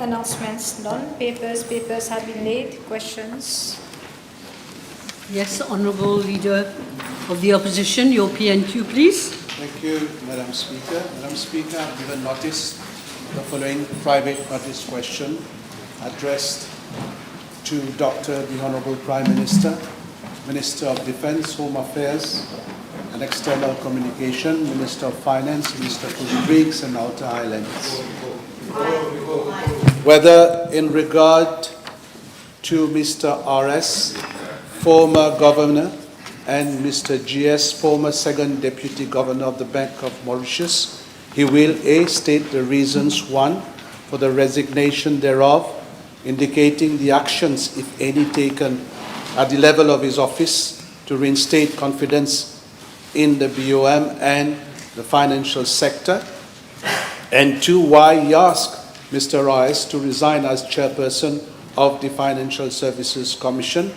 Announcements none. Papers have been laid. Questions? Yes, Honourable Leader of the Opposition, your PNQ, please. Thank you, Madam Speaker. Madam Speaker, I've given notice the following private notice question addressed to Dr. the Honourable Prime Minister, Minister of Defence, Home Affairs and External Communication, Minister of Finance, Minister for the Greeks and Outer Islands. Whether in regard to Mr. R.S., former Governor, and Mr. G.S., former Second Deputy Governor of the Bank of Mauritius, he will A. state the reasons, 1, for the resignation thereof, indicating the actions, if any, taken at the level of his office to reinstate confidence in the BOM and the financial sector, and 2, why he asked Mr. R.S. to resign as chairperson of the Financial Services Commission,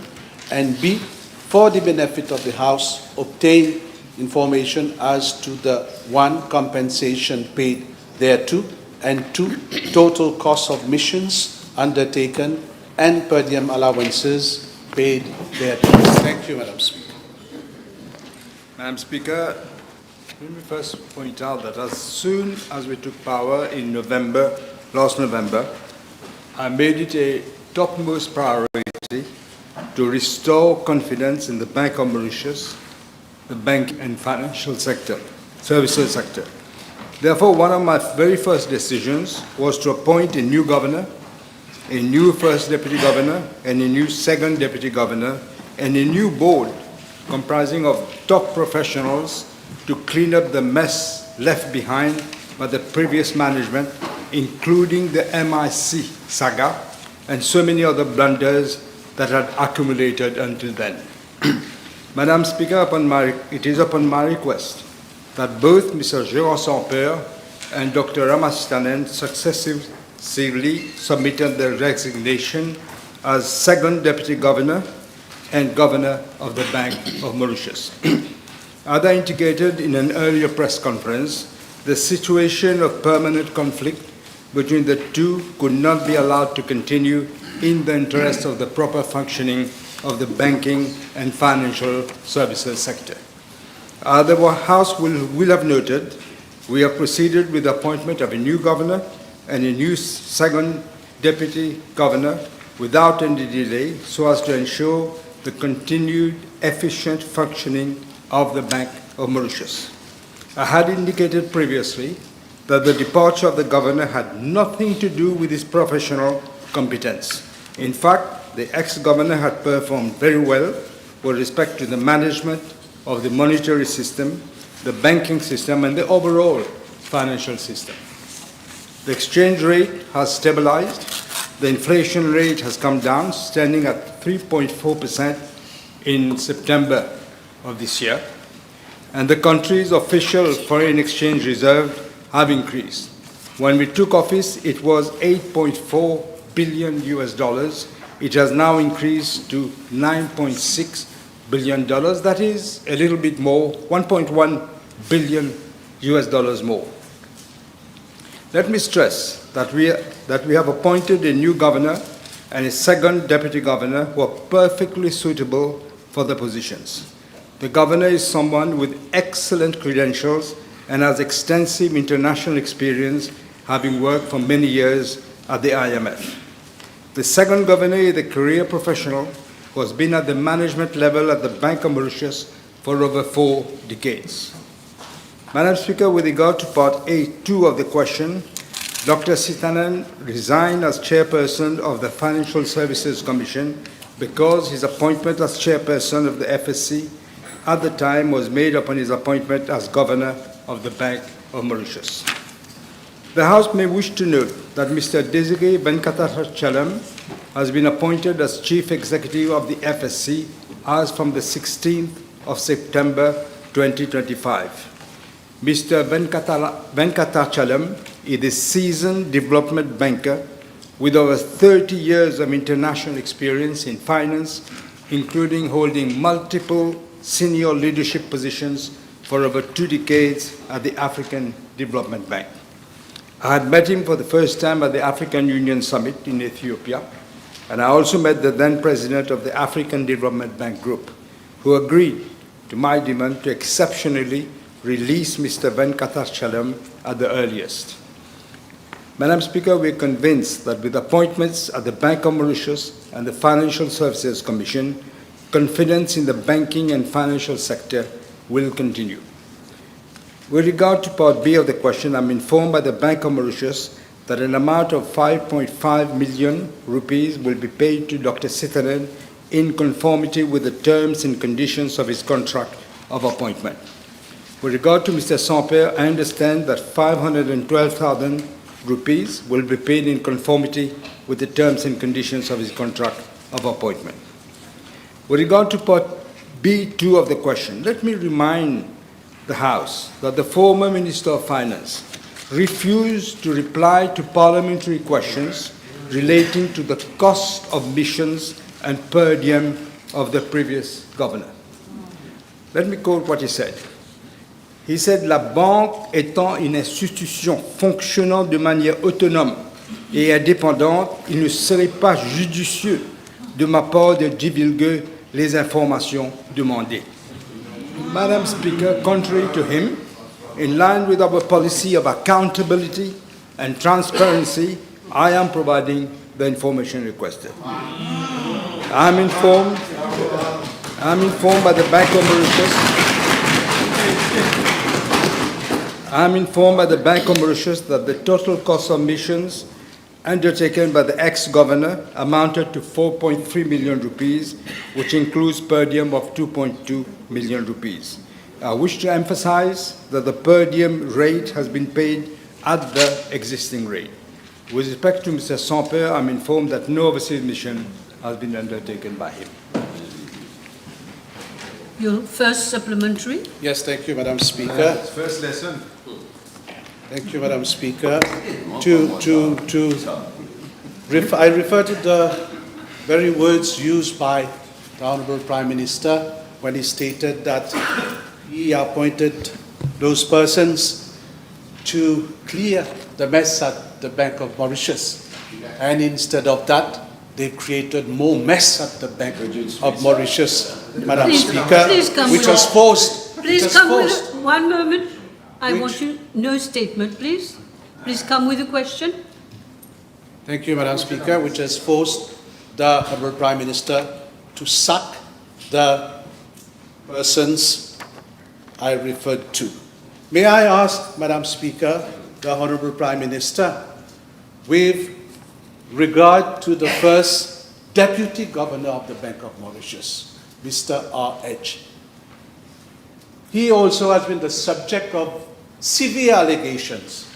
and B, for the benefit of the House, obtain information as to the 1, compensation paid thereto, and 2, total cost of missions undertaken and per diem allowances paid thereto. Thank you, Madam Speaker. Madam Speaker, let me first point out that as soon as we took power in last November, I made it a topmost priority to restore confidence in the Bank of Mauritius, the bank and financial sector, services sector. Therefore, one of my very first decisions was to appoint a new governor, a new first deputy governor, and a new second deputy governor, and a new board comprising of top professionals to clean up the mess left behind by the previous management, including the MIC saga and so many other blunders that had accumulated until then. Madam Speaker, it is upon my request that both Mr. Jérôme Samper and Dr. Ramasistanen successively submitted their resignation as second Deputy Governor and Governor of the Bank of Mauritius. As I indicated in an earlier press conference, the situation of permanent conflict between the two could not be allowed to continue in the interest of the proper functioning of the banking and financial services sector. The House will have noted, we have proceeded with the appointment of a new governor and a new second deputy governor without any delay, so as to ensure the continued efficient functioning of the Bank of Mauritius. I had indicated previously that the departure of the governor had nothing to do with his professional competence. In fact, the ex-governor had performed very well with respect to the management of the monetary system, the banking system, and the overall financial system. The exchange rate has stabilized. The inflation rate has come down, standing at 3.4% in September of this year. And the country's official foreign exchange reserve have increased. When we took office, it was $8.4 billion US. It has now increased to $9.6 billion. That is a little bit more, $1.1 billion US more. Let me stress that we have appointed a new governor and a second deputy governor who are perfectly suitable for the positions. The governor is someone with excellent credentials and has extensive international experience, having worked for many years at the IMF. The second governor is a career professional who has been at the management level at the Bank of Mauritius for over 4 decades. Madam Speaker, with regard to Part A2 of the question, Dr. Sitanan resigned as chairperson of the Financial Services Commission because his appointment as chairperson of the FSC at the time was made upon his appointment as governor of the Bank of Mauritius. The House may wish to note that Mr. Desiree Venkatachalam has been appointed as Chief Executive of the FSC as from the 16th of September 2025. Mr. Venkatachalam is a seasoned development banker with over 30 years of international experience in finance, including holding multiple senior leadership positions for over 2 decades at the African Development Bank. I had met him for the first time at the African Union Summit in Ethiopia, and I also met the then president of the African Development Bank Group, who agreed to my demand to exceptionally release Mr. Venkatachalam at the earliest. Madam Speaker, we are convinced that with appointments at the Bank of Mauritius and the Financial Services Commission, confidence in the banking and financial sector will continue. With regard to Part B of the question, I'm informed by the Bank of Mauritius that an amount of 5.5 million rupees will be paid to Dr. Sitharan in conformity with the terms and conditions of his contract of appointment. With regard to Mr. Sampere, I understand that 512,000 rupees will be paid in conformity with the terms and conditions of his contract of appointment. With regard to Part B2 of the question, let me remind the House that the former Minister of Finance refused to reply to parliamentary questions relating to the cost of missions and per diem of the previous governor. Let me quote what he said. He said, "La banque étant une institution fonctionnant de manière autonome et indépendante, il ne serait pas judicieux de ma part de divulguer les informations demandées." Madam Speaker, contrary to him, in line with our policy of accountability and transparency, I am providing the information requested. I am informed by the Bank of Mauritius that the total cost of missions undertaken by the ex-governor amounted to 4.3 million rupees, which includes per diem of 2.2 million rupees. I wish to emphasize that the per diem rate has been paid at the existing rate. With respect to Mr. Sampere, I'm informed that no overseas mission has been undertaken by him. Your first supplementary. Yes, thank you, Madam Speaker. First lesson. Thank you, Madam Speaker. I refer to the very words used by the Honourable Prime Minister when he stated that he appointed those persons to clear the mess at the Bank of Mauritius. And instead of that, they've created more mess at the Bank of Mauritius, Madam Speaker, which was forced. Please come with one moment. I want you, no statement, please. Please come with a question. Thank you, Madam Speaker, which has forced the Honourable Prime Minister to sack the persons I referred to. May I ask, Madam Speaker, the Honourable Prime Minister, with regard to the first Deputy Governor of the Bank of Mauritius, Mr. R.H. He also has been the subject of severe allegations.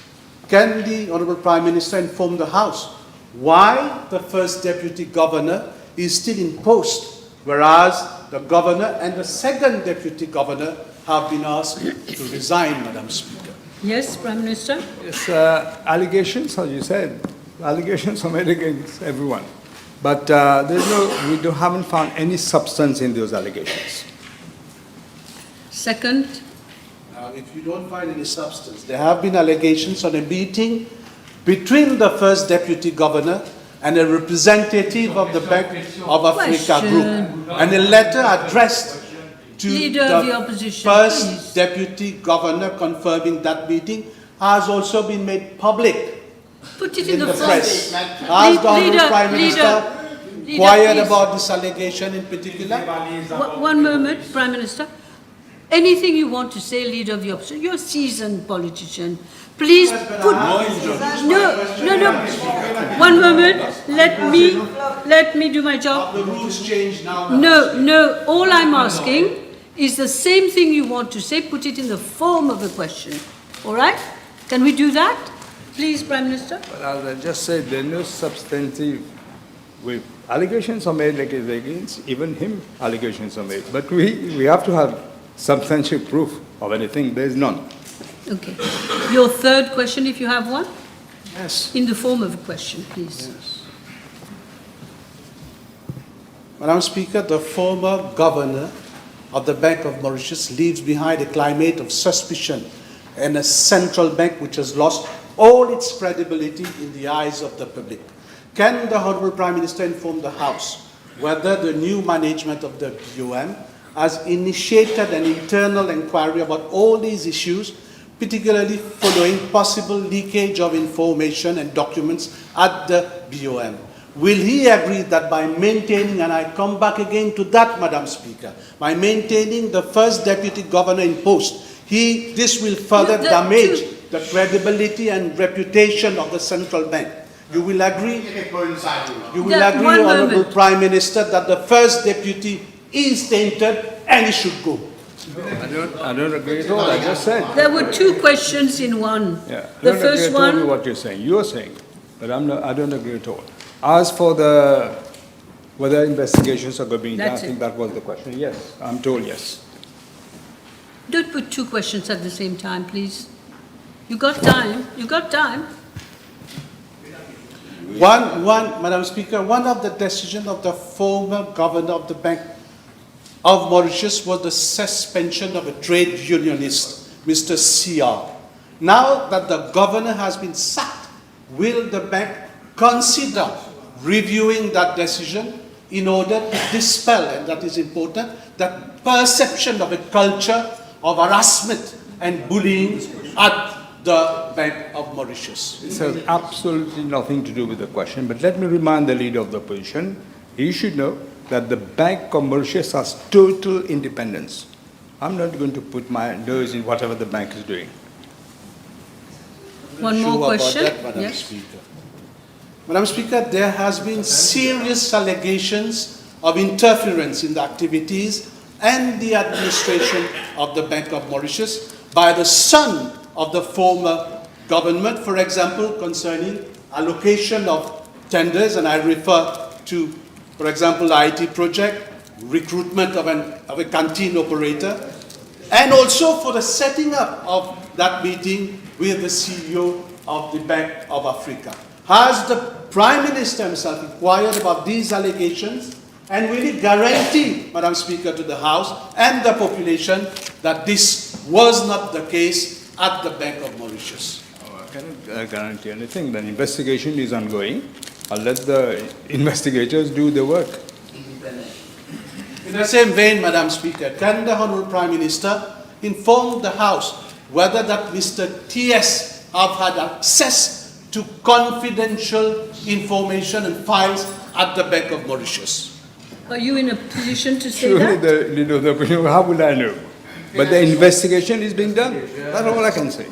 Can the Honourable Prime Minister inform the House why the first Deputy Governor is still in post, whereas the Governor and the second Deputy Governor have been asked to resign, Madam Speaker? Yes, Prime Minister. Yes, allegations, as you said, allegations are made against everyone. But we haven't found any substance in those allegations. Second. If you don't find any substance, there have been allegations on a meeting between the first Deputy Governor and a representative of the Bank of Africa Group, and a letter addressed to the first Deputy Governor confirming that meeting has also been made public. Put it in the press. Has the Honourable Prime Minister quiet about this allegation in particular? One moment, Prime Minister. Anything you want to say, Leader of the Opposition, you're a seasoned politician. Please put... No. One moment. Let me do my job. The rules change now. No. All I'm asking is the same thing you want to say, put it in the form of a question. All right? Can we do that? Please, Prime Minister. Well, as I just said, there are no substantive... allegations are made against even him, allegations are made. But we have to have substantial proof of anything. There is none. Okay. Your third question, if you have one? Yes. In the form of a question, please. Yes. Madam Speaker, the former governor of the Bank of Mauritius leaves behind a climate of suspicion and a central bank which has lost all its credibility in the eyes of the public. Can the Honourable Prime Minister inform the House whether the new management of the BOM has initiated an internal inquiry about all these issues, particularly following possible leakage of information and documents at the BOM? Will he agree that by maintaining, and I come back again to that, Madam Speaker, by maintaining the first Deputy Governor in post, this will further damage the credibility and reputation of the central bank? You will agree? You will agree, Honourable Prime Minister, that the first deputy is tainted and he should go? I don't agree at all. I just said. There were two questions in one. Yeah. The first one. With what you're saying. You're saying, but I don't agree at all. As for whether investigations are being done, I think that was the question. Yes, I'm told yes. Don't put two questions at the same time, please. You got time. You got time. Madam Speaker, one of the decisions of the former governor of the Bank of Mauritius was the suspension of a trade unionist, Mr. CR. Now that the governor has been sacked, will the bank consider reviewing that decision in order to dispel, and that is important, that perception of a culture of harassment and bullying at the Bank of Mauritius? It has absolutely nothing to do with the question, but let me remind the leader of the opposition, he should know that the Bank of Mauritius has total independence. I'm not going to put my nose in whatever the bank is doing. One more question. Madam Yes. Speaker. Madam Speaker, there has been serious allegations of interference in the activities and the administration of the Bank of Mauritius by the son of the former government, for example, concerning allocation of tenders, and I refer to, for example, the IT project, recruitment of a canteen operator, and also for the setting up of that meeting with the CEO of the Bank of Africa. Has the Prime Minister himself inquired about these allegations, and will he guarantee, Madam Speaker, to the House and the population that this was not the case at the Bank of Mauritius? I cannot guarantee anything. The investigation is ongoing. I'll let the investigators do the work. In the same vein, Madam Speaker, can the Honourable Prime Minister inform the House whether that Mr. T.S. have had access to confidential information and files at the Bank of Mauritius? Are you in a position to say Surely that? the leader of the opposition, how will I know? But the investigation is being done. That's all I can say.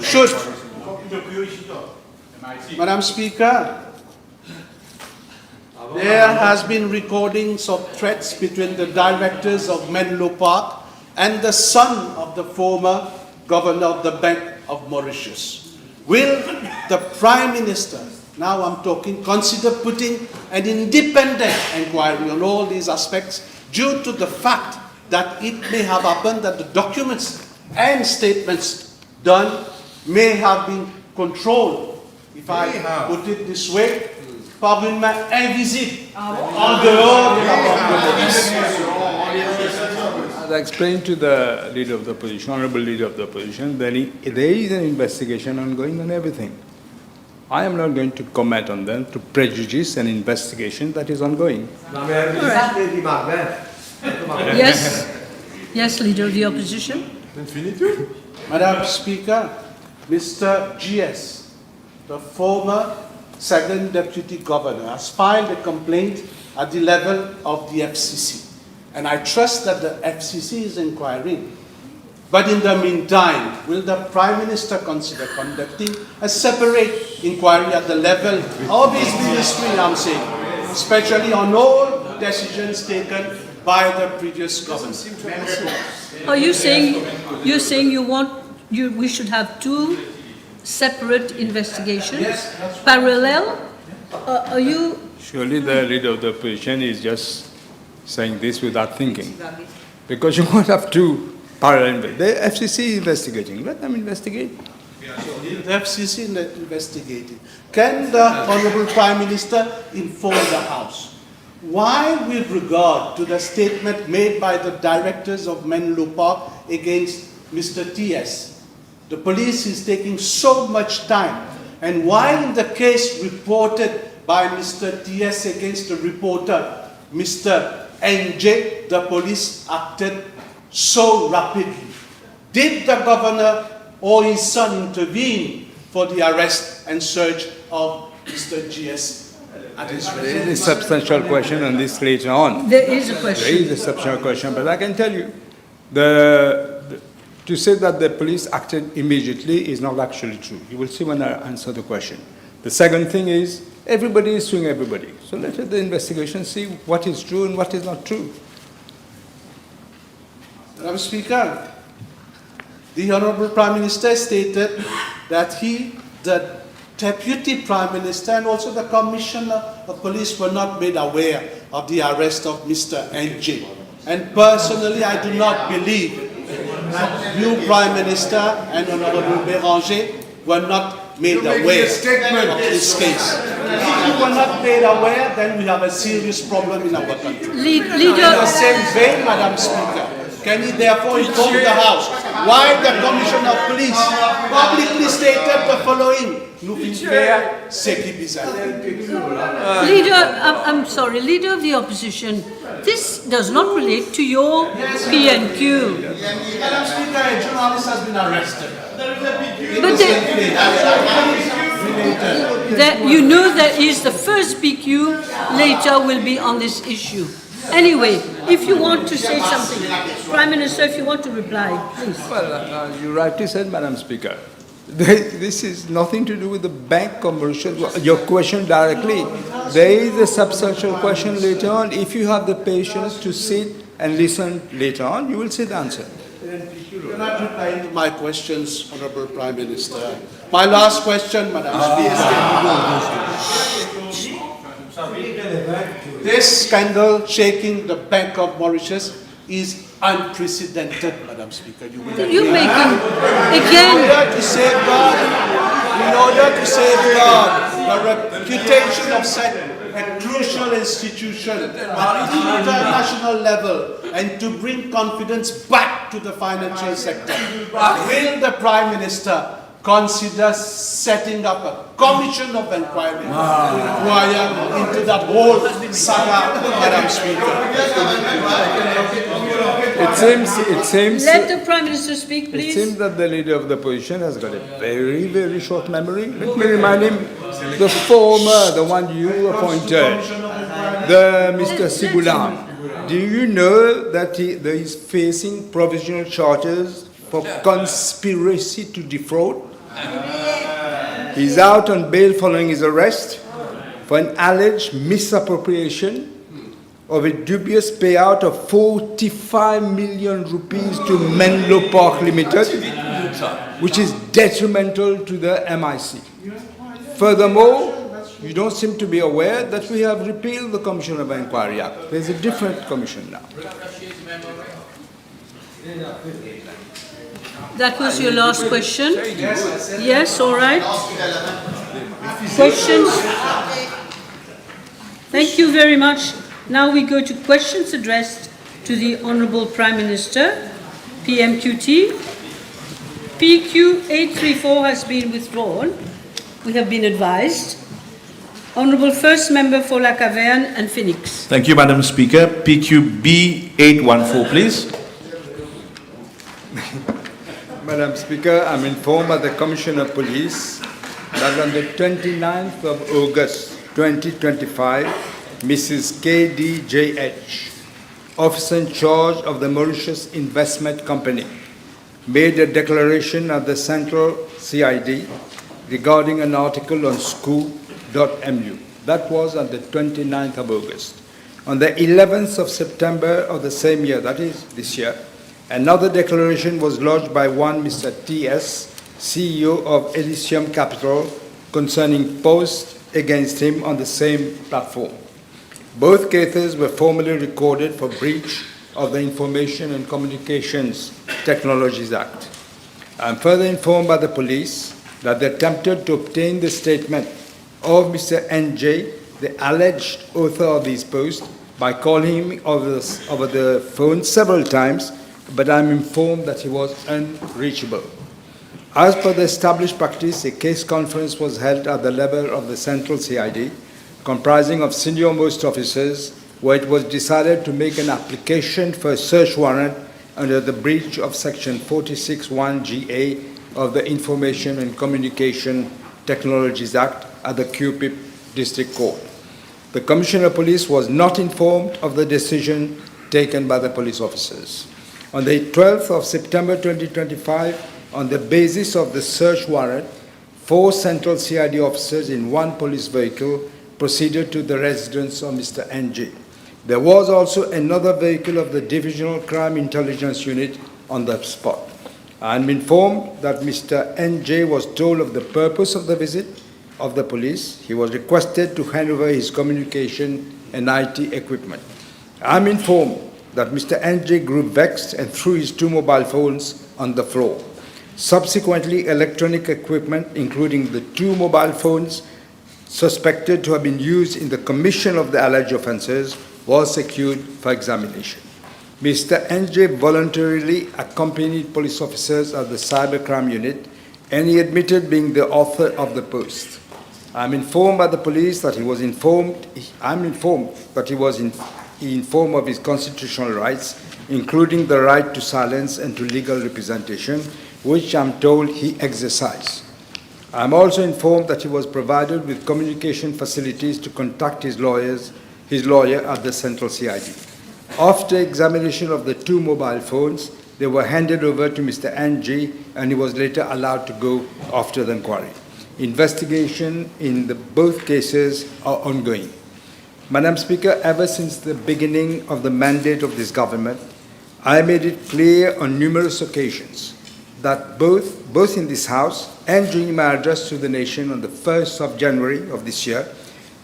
Should. Madam Speaker, there has been recordings of threats between the directors of Menlo Park and the son of the former governor of the Bank of Mauritius. Will the Prime Minister, now I'm talking, consider putting an independent inquiry on all these aspects due to the fact that it may have happened that the documents and statements done may have been controlled, if I put it this way, par une main invisible en dehors de la police. As I explained to the leader of the opposition, honorable leader of the opposition, there is an investigation ongoing on everything. I am not going to comment on them to prejudice an investigation that is ongoing. Yes. Yes, Leader of the Opposition. Madam Speaker, Mr. GS, the former second Deputy Governor, has filed a complaint at the level of the FCC. And I trust that the FCC is inquiring. But in the meantime, will the Prime Minister consider conducting a separate inquiry at the level of his ministry, I'm saying, especially on all decisions taken by the previous government? Are you saying we should have two separate investigations? Yes, that's right. Parallel? Are you? Surely the leader of the opposition is just saying this without thinking. Because you won't have two parallel. The FCC is investigating. Let them investigate. The FCC is investigating. Can the Honourable Prime Minister inform the House why, with regard to the statement made by the directors of Menlo Park against Mr. TS, the police is taking so much time. And while in the case reported by Mr. TS against the reporter, Mr. NJ, the police acted so rapidly. Did the governor or his son intervene for the arrest and search of Mr. GS at his There is a residence? substantial question on this later on. There is a There question. is a substantial question, but I can tell you, to say that the police acted immediately is not actually true. You will see when I answer the question. The second thing is, everybody is suing everybody. So let the investigation see what is true and what is not true. Madam Speaker, the Honorable Prime Minister stated that he, the Deputy Prime Minister and also the Commissioner of Police were not made aware of the arrest of Mr. NJ. And personally, I do not believe that you, Prime Minister, and Honorable Béranger were not made aware of this case. If you were not made aware, then we have a serious problem in our country. In the Leader, same vein, Madam Speaker, can he therefore inform the House why the Commissioner of Police publicly stated the following? Nous finissons faire ce qui est bizarre. I'm sorry, Leader of the Opposition, this does not relate to your PNQ. Madam Speaker, a journalist has been arrested. But you know that is the first PQ, later will be on this issue. Anyway, if you want to say something, Prime Minister, if you want to reply, please. Well, you rightly said, Madam Speaker. This is nothing to do with the bank commercial. Your question directly. There is a substantial question later on. If you have the patience to sit and listen later on, you will see the answer. You're not replying to my questions, Honorable Prime Minister. My last question, Madam Speaker. This scandal shaking the Bank of Mauritius is unprecedented, Madam Speaker. You will You're agree. making, In again, order to safeguard the reputation of such a crucial institution at international level and to bring confidence back to the financial sector, will the Prime Minister consider setting up a commission of inquiry to inquire into that whole saga, Madam Speaker? It seems. let the Prime Minister speak, It please. seems that the leader of the opposition has got a very, very short memory. Let me remind him, the former, the one you appointed, the Mr. Siboulan. Do you know that he is facing provisional charges for conspiracy to defraud? He's out on bail following his arrest for an alleged misappropriation of a dubious payout of 45 million rupees to Menlo Park Limited, which is detrimental to the MIC. Furthermore, you don't seem to be aware that we have repealed the Commission of Inquiry Act. There's a different commission now. That was your last question? Yes, all right. Questions? Thank you very much. Now we go to questions addressed to the Honourable Prime Minister, PMQT. PQ 834 has been withdrawn. We have been advised. Honourable First Member for La Caverne and Phoenix. Thank you, Madam Speaker. PQB 814, please. Madam Speaker, I'm informed by the Commissioner of Police that on the 29th of August 2025, Mrs. KDJH, officer in charge of the Mauritius Investment Company, made a declaration at the Central CID regarding an article on scoop.mu. That was on the 29th of August. On the 11th of September of the same year, that is this year, another declaration was lodged by one Mr. T.S., CEO of Elysium Capital, concerning posts against him on the same platform. Both cases were formally recorded for breach of the Information and Communications Technologies Act. I am further informed by the police that they attempted to obtain the statement of Mr. N.J., the alleged author of these posts, by calling him over the phone several times but I'm informed that he was unreachable. As per the established practice, a case conference was held at the level of the Central CID, comprising of senior-most officers, where it was decided to make an application for a search warrant under the breach of Section 46(1)(ga) of the Information and Communication Technologies Act at the QPIP District Court. The Commissioner of Police was not informed of the decision taken by the police officers. On the 12th of September 2025, on the basis of the search warrant, 4 Central CID officers in 1 police vehicle proceeded to the residence of Mr. NJ. There was also another vehicle of the Divisional Crime Intelligence Unit on the spot. I am informed that Mr. NJ was told of the purpose of the visit of the police. He was requested to hand over his communication and IT equipment. I am informed that Mr. NJ grew vexed and threw his 2 mobile phones on the floor. Subsequently, electronic equipment, including the 2 mobile phones suspected to have been used in the commission of the alleged offences, was secured for examination. Mr. NJ voluntarily accompanied police officers at the cybercrime unit, and he admitted being the author of the post. I'm informed by the police that he was informed of his constitutional rights, including the right to silence and to legal representation, which I'm told he exercised. I'm also informed that he was provided with communication facilities to contact his lawyer at the Central CID. After examination of the 2 mobile phones, they were handed over to Mr. NG, and he was later allowed to go after the inquiry. Investigation in both cases are ongoing. Madam Speaker, ever since the beginning of the mandate of this government, I made it clear on numerous occasions that both in this House and during my address to the nation on the 1st of January of this year,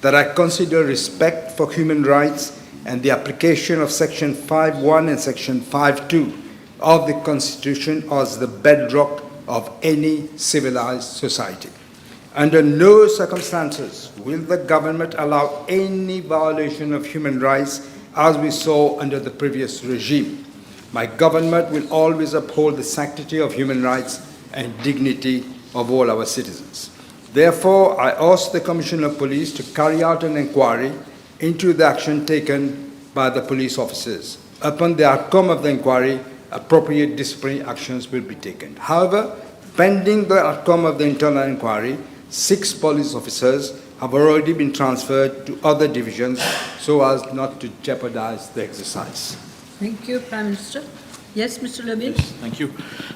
that I consider respect for human rights and the application of Section 5(1) and Section 5(2) of the Constitution as the bedrock of any civilized society. Under no circumstances will the government allow any violation of human rights as we saw under the previous regime. My government will always uphold the sanctity of human rights and dignity of all our citizens. Therefore, I ask the Commissioner of Police to carry out an inquiry into the action taken by the police officers. Upon the outcome of the inquiry, appropriate disciplinary actions will be taken. However, pending the outcome of the internal inquiry, 6 police officers have already been transferred to other divisions so as not to jeopardize the exercise. Thank you, Prime Minister. Yes, Mr. Levin? Yes, thank you.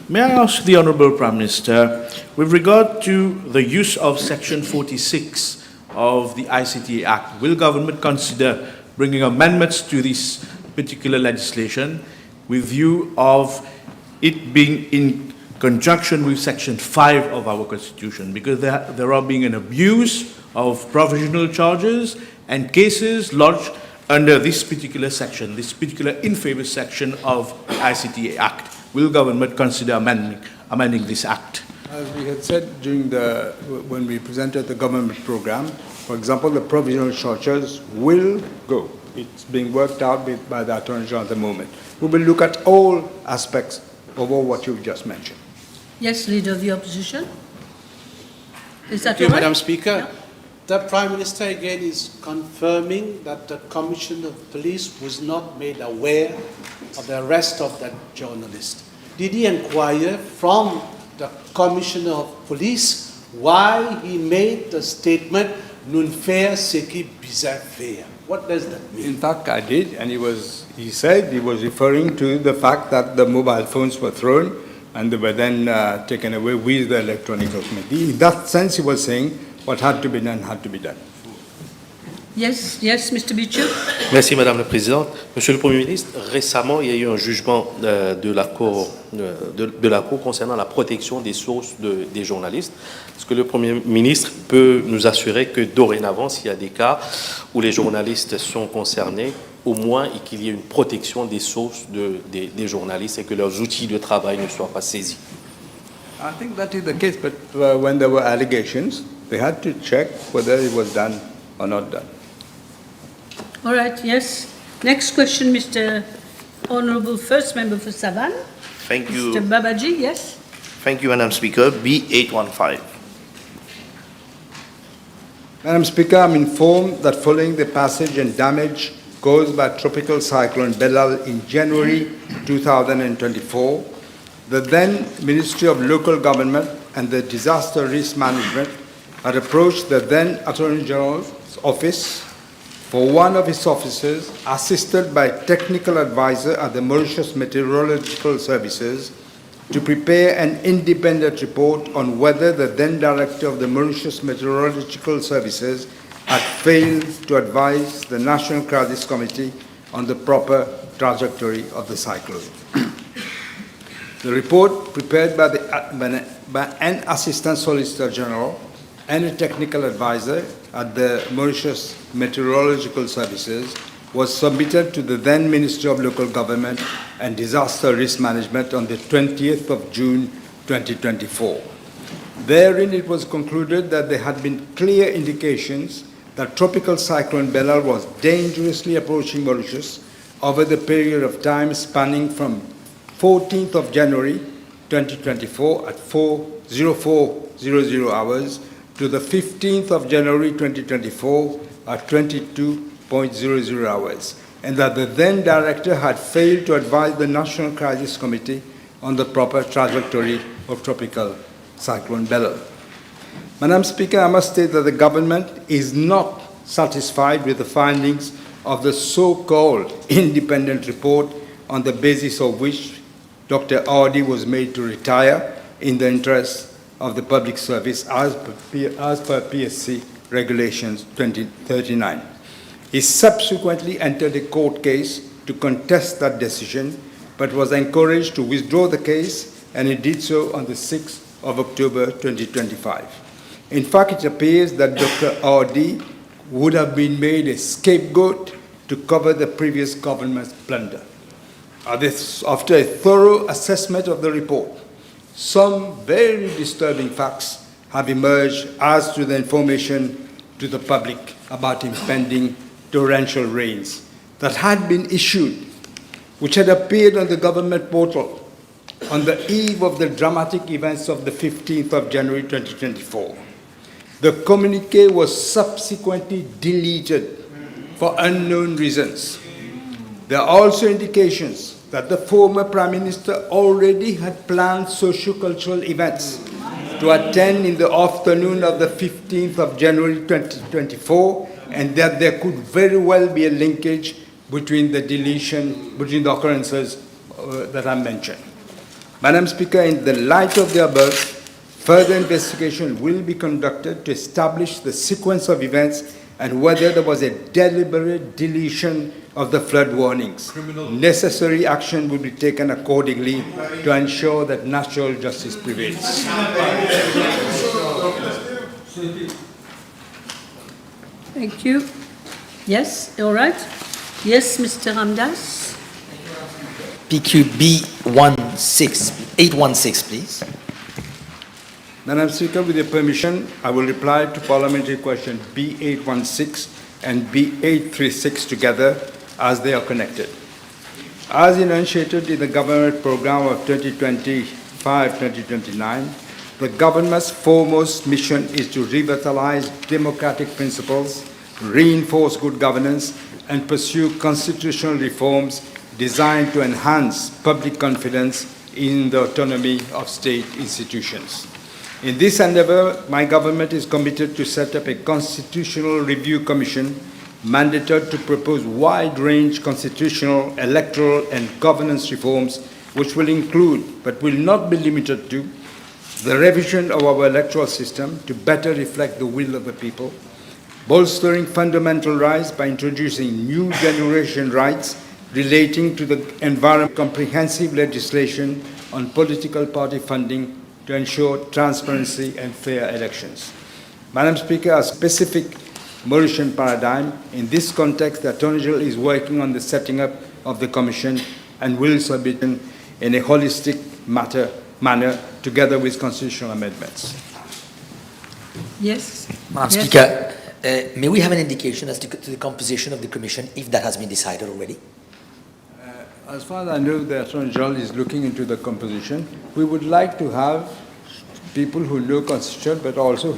May I ask the Honourable Prime Minister, with regard to the use of Section 46 of the ICT Act, will government consider bringing amendments to this particular legislation with view of it being in conjunction with Section 5 of our Constitution? Because there are being an abuse of provisional charges and cases lodged under this particular section, this particular in-favour section of ICT Act. Will government consider amending this act? As we had said when we presented the government program, for example, the provisional charges will go. It's being worked out by the Attorney General at the moment. We will look at all aspects of all what you've just mentioned. Yes, Leader of the Opposition. Is that Thank you, all right? Madam Speaker. Yeah. The Prime Minister again is confirming that the Commissioner of Police was not made aware of the arrest of that journalist. Did he inquire from the Commissioner of Police why he made the statement "nun faire ce qui bizarre faire"? What does that mean? In fact, I did, and he said he was referring to the fact that the mobile phones were thrown and they were then taken away with the electronic document. In that sense, he was saying what had to be done had to be done. Yes, yes, Mr. Bichu. Merci Madame la Présidente. Monsieur le Premier ministre, récemment, il y a eu un jugement de la Cour concernant la protection des sources des journalistes. Est-ce que le Premier ministre peut nous assurer que dorénavant, s'il y a des cas où les journalistes sont concernés, au moins qu'il y ait une protection des sources des journalistes et que leurs outils de travail ne soient pas saisis? I think that is the case, but when there were allegations, they had to check whether it was done or not done. All right, yes. Next question, Mr. Honourable First Member for Savan. Thank Mr. you. Babaji, yes. Thank you, Madam Speaker. B815. Madam Speaker, I'm informed that following the passage and damage caused by Tropical Cyclone Belal in January 2024, the then Ministry of Local Government and the Disaster Risk Management had approached the then Attorney General's office for one of its officers, assisted by technical advisor at the Mauritius Meteorological Services, to prepare an independent report on whether the then Director of the Mauritius Meteorological Services had failed to advise the National Crisis Committee on the proper trajectory of the cyclone. The report, prepared by an Assistant Solicitor General and a technical advisor at the Mauritius Meteorological Services, was submitted to the then Ministry of Local Government and Disaster Risk Management on the 20th of June 2024. Therein it was concluded that there had been clear indications that Tropical Cyclone Belal was dangerously approaching Mauritius over the period of time spanning from 14th of January 2024 at 04:00 hours to the 15th of January 2024 at 22:00 hours, and that the then Director had failed to advise the National Crisis Committee on the proper trajectory of Tropical Cyclone Belal. Madam Speaker, I must state that the government is not satisfied with the findings of the so-called independent report on the basis of which Dr. Audi was made to retire in the interest of the public service as per PSC Regulations 2039. He subsequently entered a court case to contest that decision, but was encouraged to withdraw the case, and he did so on the 6th of October 2025. In fact, it appears that Dr. Audi would have been made a scapegoat to cover the previous government's blunder. After a thorough assessment of the report, some very disturbing facts have emerged as to the information to the public about impending torrential rains that had been issued, which had appeared on the government portal on the eve of the dramatic events of the 15th of January 2024. The communique was subsequently deleted for unknown reasons. There are also indications that the former Prime Minister already had planned socio-cultural events to attend in the afternoon of the 15th of January 2024, and that there could very well be a linkage between the occurrences that I mentioned. Madam Speaker, in the light of the above, further investigation will be conducted to establish the sequence of events and whether there was a deliberate deletion of the flood warnings. Necessary action will be taken accordingly to ensure that natural justice prevails. Thank you. Yes, all right. Yes, Mr. Ramdas. PQB 816, please. Madam Speaker, with your permission, I will reply to parliamentary question B816 and B836 together as they are connected. As enunciated in the government program of 2025-2029, the government's foremost mission is to revitalize democratic principles, reinforce good governance, and pursue constitutional reforms designed to enhance public confidence in the autonomy of state institutions. In this endeavor, my government is committed to set up a constitutional review commission mandated to propose wide-range constitutional, electoral, and governance reforms, which will include, but will not be limited to, the revision of our electoral system to better reflect the will of the people, bolstering fundamental rights by introducing new generation rights relating to the environment, comprehensive legislation on political party funding to ensure transparency and fair elections. Madam Speaker, a specific Mauritian paradigm. In this context, the Attorney General is working on the setting up of the Commission and will submit in a holistic manner together with constitutional amendments. Yes. Madam Yes. Speaker, may we have an indication as to the composition of the Commission, if that has been decided already? As far as I know, the Attorney General is looking into the composition. We would like to have people who know Constitution, but also,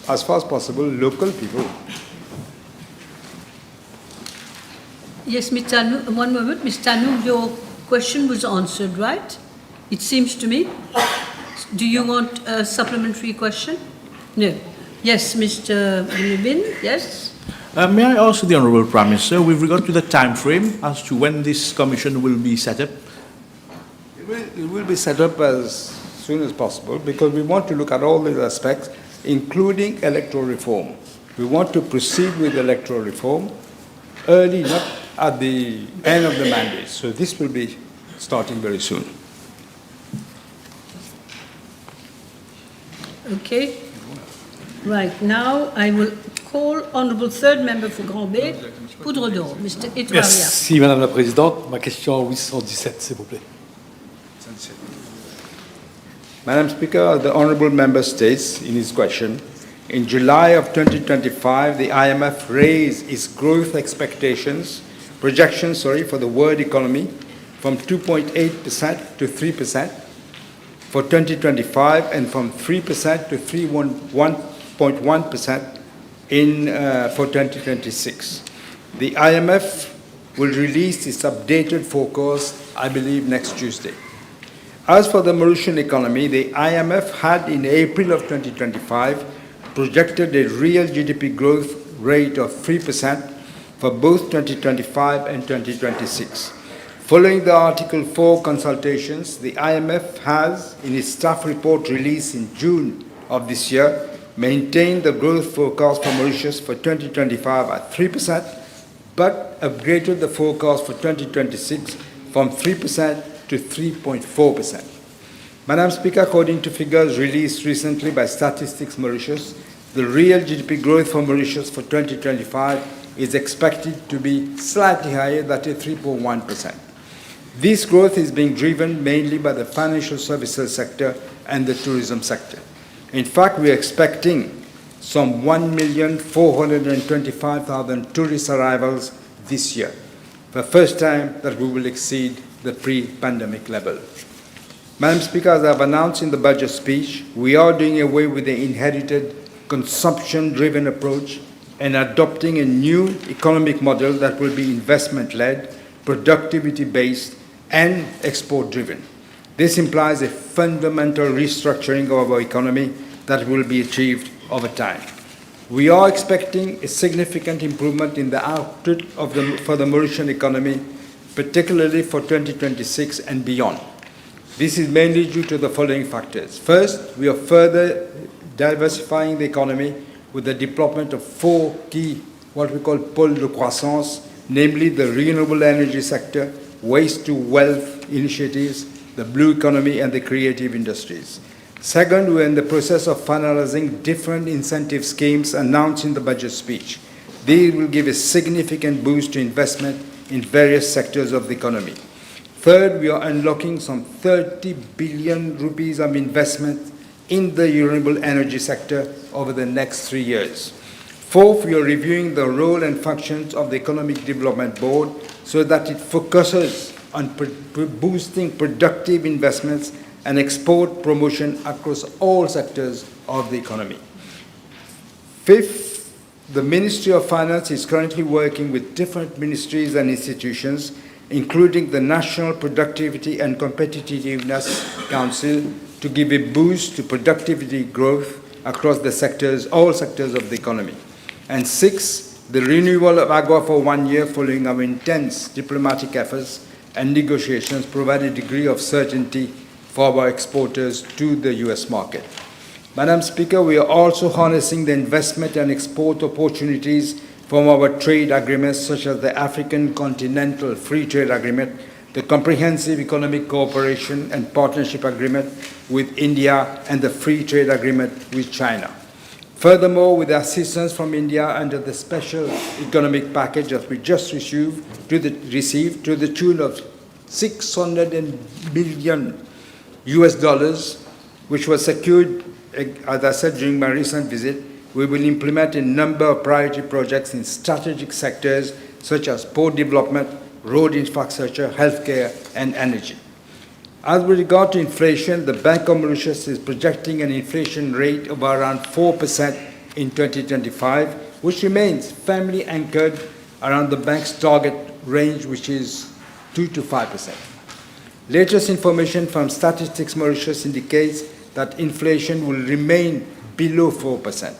as far as possible, local people. Yes, Ms. Tanu, one moment. Ms. Tanu, your question was answered, right? It seems to me. Do you want a supplementary question? No. Yes, Mr. Bin, yes? May I ask the Honourable Prime Minister, with regard to the time frame as to when this commission will be set up? It will be set up as soon as possible because we want to look at all these aspects, including electoral reform. We want to proceed with electoral reform early, not at the end of the mandate. So this will be starting very soon. Okay. Right, now I will call Honourable Third Member for Grand Bay, Poudre d'Or, Mr. Etraria. Merci Madame la Présidente. Ma question 817, s'il vous plaît. Madam Speaker, the Honourable Member states in his question, in July of 2025, the IMF raised its growth projections for the world economy from 2.8% to 3% for 2025 and from 3% to 1.1% for 2026. The IMF will release its updated forecast, I believe, next Tuesday. As for the Mauritian economy, the IMF had in April of 2025 projected a real GDP growth rate of 3% for both 2025 and 2026. Following the Article 4 consultations, the IMF has, in its staff report released in June of this year, maintained the growth forecast for Mauritius for 2025 at 3%, but upgraded the forecast for 2026 from 3% to 3.4%. Madam Speaker, according to figures released recently by Statistics Mauritius, the real GDP growth for Mauritius for 2025 is expected to be slightly higher, that is 3.1%. This growth is being driven mainly by the financial services sector and the tourism sector. In fact, we are expecting some 1,425,000 tourist arrivals this year, the first time that we will exceed the pre-pandemic level. Madam Speaker, as I have announced in the budget speech, we are doing away with the inherited consumption-driven approach and adopting a new economic model that will be investment-led, productivity-based, and export-driven. This implies a fundamental restructuring of our economy that will be achieved over time. We are expecting a significant improvement in the output for the Mauritian economy, particularly for 2026 and beyond. This is mainly due to the following factors. First, we are further diversifying the economy with the development of 4 key, what we call pôles de croissance, namely the renewable energy sector, waste to wealth initiatives, the blue economy, and the creative industries. Second, we are in the process of finalizing different incentive schemes announced in the budget speech. These will give a significant boost to investment in various sectors of the economy. Third, we are unlocking some 30 billion rupees of investment in the renewable energy sector over the next 3 years. Fourth, we are reviewing the role and functions of the Economic Development Board so that it focuses on boosting productive investments and export promotion across all sectors of the economy. Fifth, the Ministry of Finance is currently working with different ministries and institutions, including the National Productivity and Competitiveness Council, to give a boost to productivity growth across the sectors, all sectors of the economy. And sixth, the renewal of AGOA for 1 year following our intense diplomatic efforts and negotiations provide a degree of certainty for our exporters to the US market. Madam Speaker, we are also harnessing the investment and export opportunities from our trade agreements such as the African Continental Free Trade Agreement, the Comprehensive Economic Cooperation and Partnership Agreement with India, and the Free Trade Agreement with China. Furthermore, with assistance from India under the Special Economic Package that we just received to the tune of $600 billion US dollars, which was secured, as I said during my recent visit, we will implement a number of priority projects in strategic sectors such as port development, road infrastructure, healthcare, and energy. As with regard to inflation, the Bank of Mauritius is projecting an inflation rate of around 4% in 2025, which remains firmly anchored around the bank's target range, which is 2 to 5%. Latest information from Statistics Mauritius indicates that inflation will remain below 4%.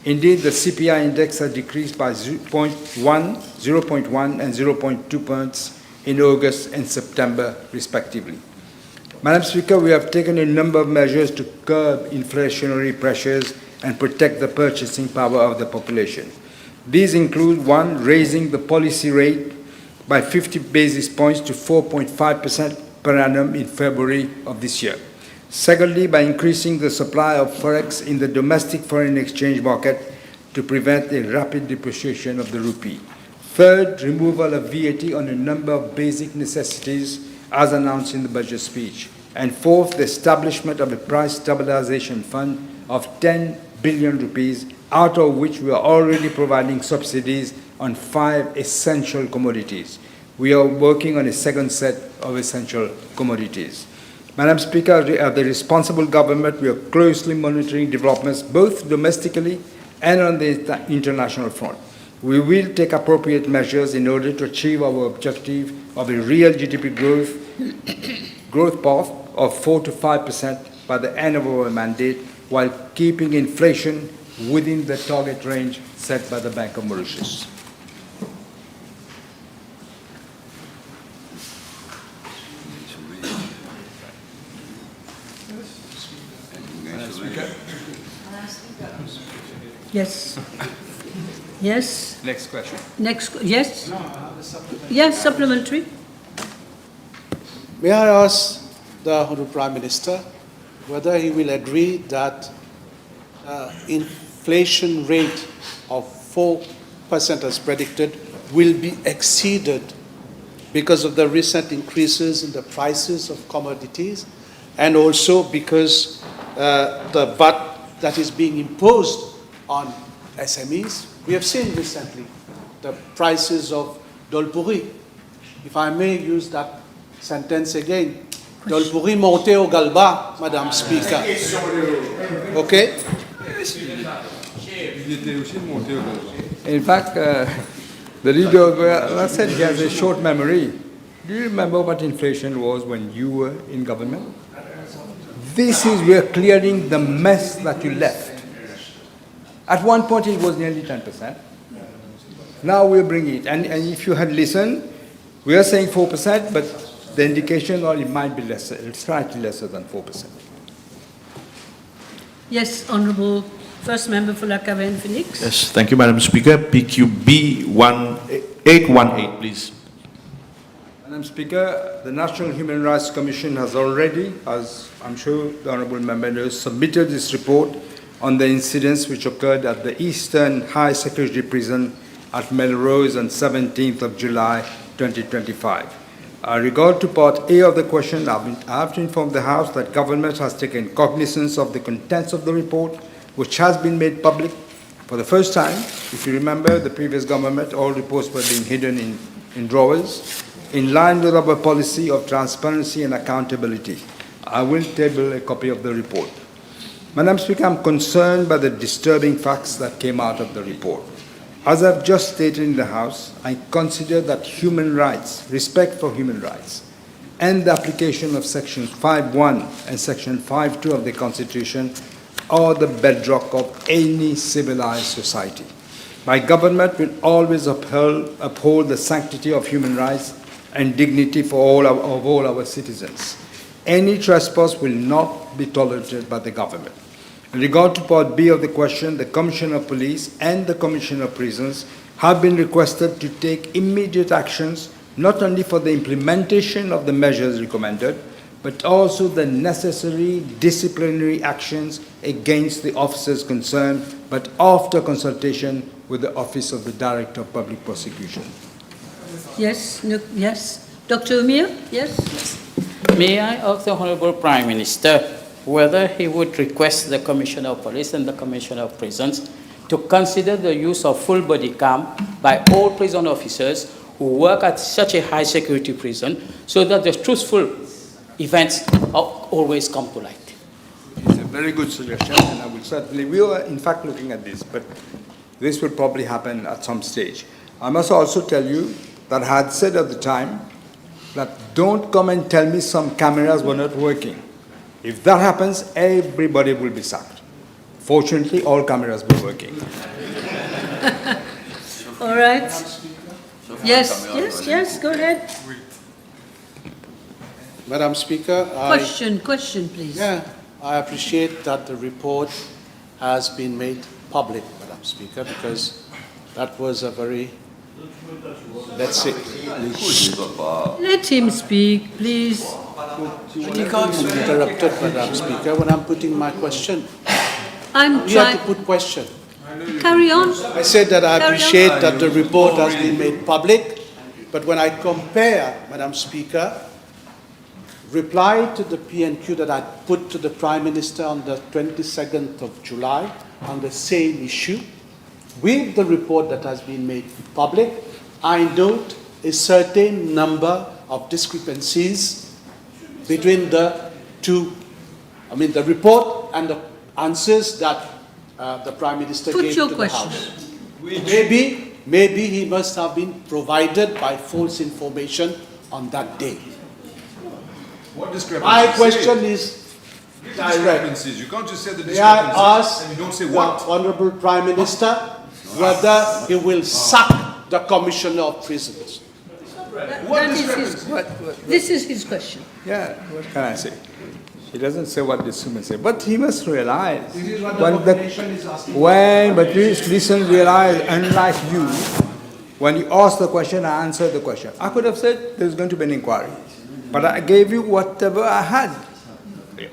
Indeed, the CPI index has decreased by 0.1 and 0.2 points in August and September, respectively. Madam Speaker, we have taken a number of measures to curb inflationary pressures and protect the purchasing power of the population. These include: 1, raising the policy rate by 50 basis points to 4.5% per annum in February of this year. Secondly, by increasing the supply of forex in the domestic foreign exchange market to prevent a rapid depreciation of the rupee. Third, removal of VAT on a number of basic necessities as announced in the budget speech. And fourth, the establishment of a price stabilization fund of 10 billion rupees, out of which we are already providing subsidies on 5 essential commodities. We are working on a second set of essential commodities. Madam Speaker, as the responsible government, we are closely monitoring developments both domestically and on the international front. We will take appropriate measures in order to achieve our objective of a real GDP growth path of 4 to 5% by the end of our mandate, while keeping inflation within the target range set by the Bank of Mauritius. Yes. Yes. Next question. Yes. Yes, supplementary. May I ask the Honourable Prime Minister whether he will agree that inflation rate of 4% as predicted will be exceeded because of the recent increases in the prices of commodities, and also because the VAT that is being imposed on SMEs. We have seen recently the prices of dolpuri. If I may use that sentence again, dolpuri monté au galba, Madam Speaker. Okay? In fact, the leader of said he has a short memory. Do you remember what inflation was when you were in government? This is we are clearing the mess that you left. At one point it was nearly 10%. Now we're bringing it. And if you had listened, we are saying 4%, but the indication or it might be lesser, it's slightly lesser than 4%. Yes, Honourable First Member for La Caverne Phoenix. Yes, thank you, Madam Speaker. PQB 818, please. Madam Speaker, the National Human Rights Commission has already, as I'm sure the Honourable Member knows, submitted this report on the incidents which occurred at the Eastern High Security Prison at Melrose on 17th of July 2025. Regard to Part A of the question, I have to inform the House that government has taken cognizance of the contents of the report, which has been made public for the first time. If you remember, the previous government, all reports were being hidden in drawers, in line with our policy of transparency and accountability. I will table a copy of the report. Madam Speaker, I'm concerned by the disturbing facts that came out of the report. As I've just stated in the House, I consider that human rights, respect for human rights, and the application of Section 5.1 and Section 5.2 of the Constitution are the bedrock of any civilized society. My government will always uphold the sanctity of human rights and dignity for all our citizens. Any trespass will not be tolerated by the government. In regard to Part B of the question, the Commissioner of Police and the Commissioner of Prisons have been requested to take immediate actions, not only for the implementation of the measures recommended, but also the necessary disciplinary actions against the officers concerned, but after consultation with the Office of the Director of Public Prosecution. Yes, no, yes. Dr. Umir, yes? May I ask the Honourable Prime Minister whether he would request the Commissioner of Police and the Commissioner of Prisons to consider the use of full body cam by all prison officers who work at such a high security prison so that the truthful events always come to light. It's a very good suggestion, and I will certainly, we are in fact looking at this, but this will probably happen at some stage. I must also tell you that I had said at the time that don't come and tell me some cameras were not working. If that happens, everybody will be sacked. Fortunately, all cameras were working. All right. Yes, go ahead. Madam Speaker, Question, please. Yeah, I appreciate that the report has been made public, Madam Speaker, because that was a very, let's say, Let him speak, please. interrupted, Madam Speaker, when I'm putting my question. I'm You have to trying. put question. Carry on. I said that I Carry on. appreciate that the report has been made public, but when I compare, Madam Speaker, reply to the PNQ that I put to the Prime Minister on the 22nd of July on the same issue, with the report that has been made public, I note a certain number of discrepancies between the two, the report and the answers that the Prime Minister Put gave your to question. the House. Maybe he must have been provided by false information on that day. What discrepancies? My question is direct. Discrepancies. You can't just say the May I discrepancies ask and you don't say the what. Honourable Prime Minister whether he will sack the Commissioner of Prisons? That is his, this is his question. Yeah, what can I say? He doesn't say what this woman said, but he must realize. This is what when the nation is asking. but please listen, realize, unlike you, when you ask the question, I answered the question. I could have said there's going to be an inquiry, but I gave you whatever I had.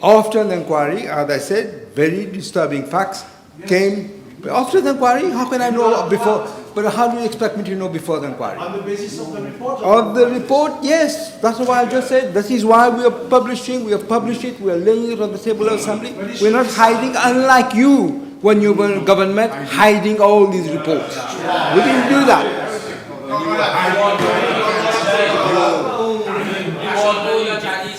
After the inquiry, as I said, very disturbing facts came. After the inquiry, how can I know before? But how do you expect me to know before the inquiry? On the basis of the report? Of the report, yes. That's why I just said. That is why we are publishing. We have published it. We are laying it on the table of assembly. We're not hiding, unlike you, when you were in government, hiding all these reports. We didn't do that.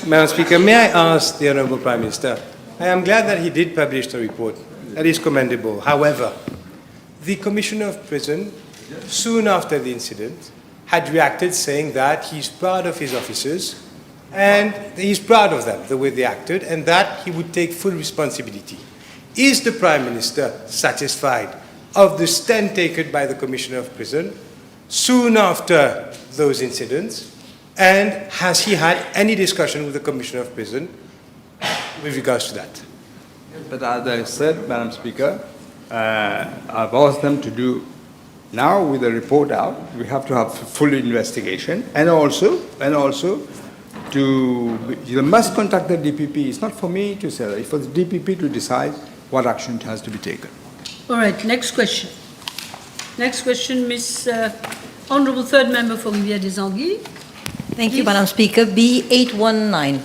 Madam Speaker, may I ask the Honourable Prime Minister, I am glad that he did publish the report. That is commendable. However, the Commissioner of Prison, soon after the incident, had reacted saying that he's proud of his officers and he's proud of them, the way they acted, and that he would take full responsibility. Is the Prime Minister satisfied of the stand taken by the Commissioner of Prison soon after those incidents? And has he had any discussion with the Commissioner of Prison with regards to that? But as I said, Madam Speaker, I've asked them to do, now with the report out, we have to have full investigation, and also you must contact the DPP. It's not for me to say that, it's for the DPP to decide what action has to be taken. All right, next question. Next question, Miss Honourable Third Member for Rivière des Anguilles. Thank you, Madam Speaker. B819.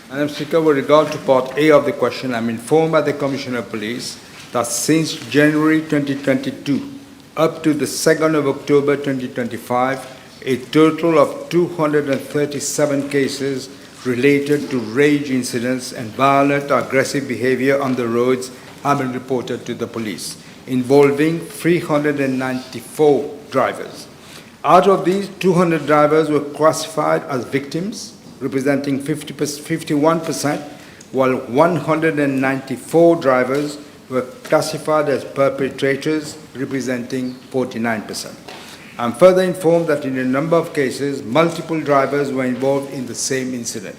Madam Speaker, with regard to Part A of the question, I'm informed by the Commissioner of Police that since January 2022 up to the 2nd of October 2025, a total of 237 cases related to rage incidents and violent or aggressive behavior on the roads have been reported to the police, involving 394 drivers. Out of these, 200 drivers were classified as victims, representing 51%, while 194 drivers were classified as perpetrators, representing 49%. I'm further informed that in a number of cases, multiple drivers were involved in the same incident,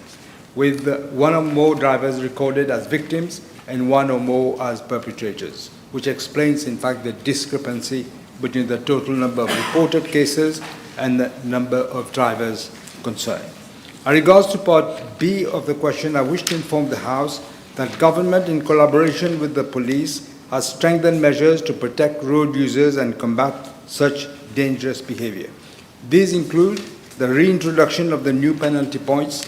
with one or more drivers recorded as victims and one or more as perpetrators, which explains, in fact, the discrepancy between the total number of reported cases and the number of drivers concerned. In regards to Part B of the question, I wish to inform the House that government, in collaboration with the police, has strengthened measures to protect road users and combat such dangerous behavior. These include the reintroduction of the new penalty points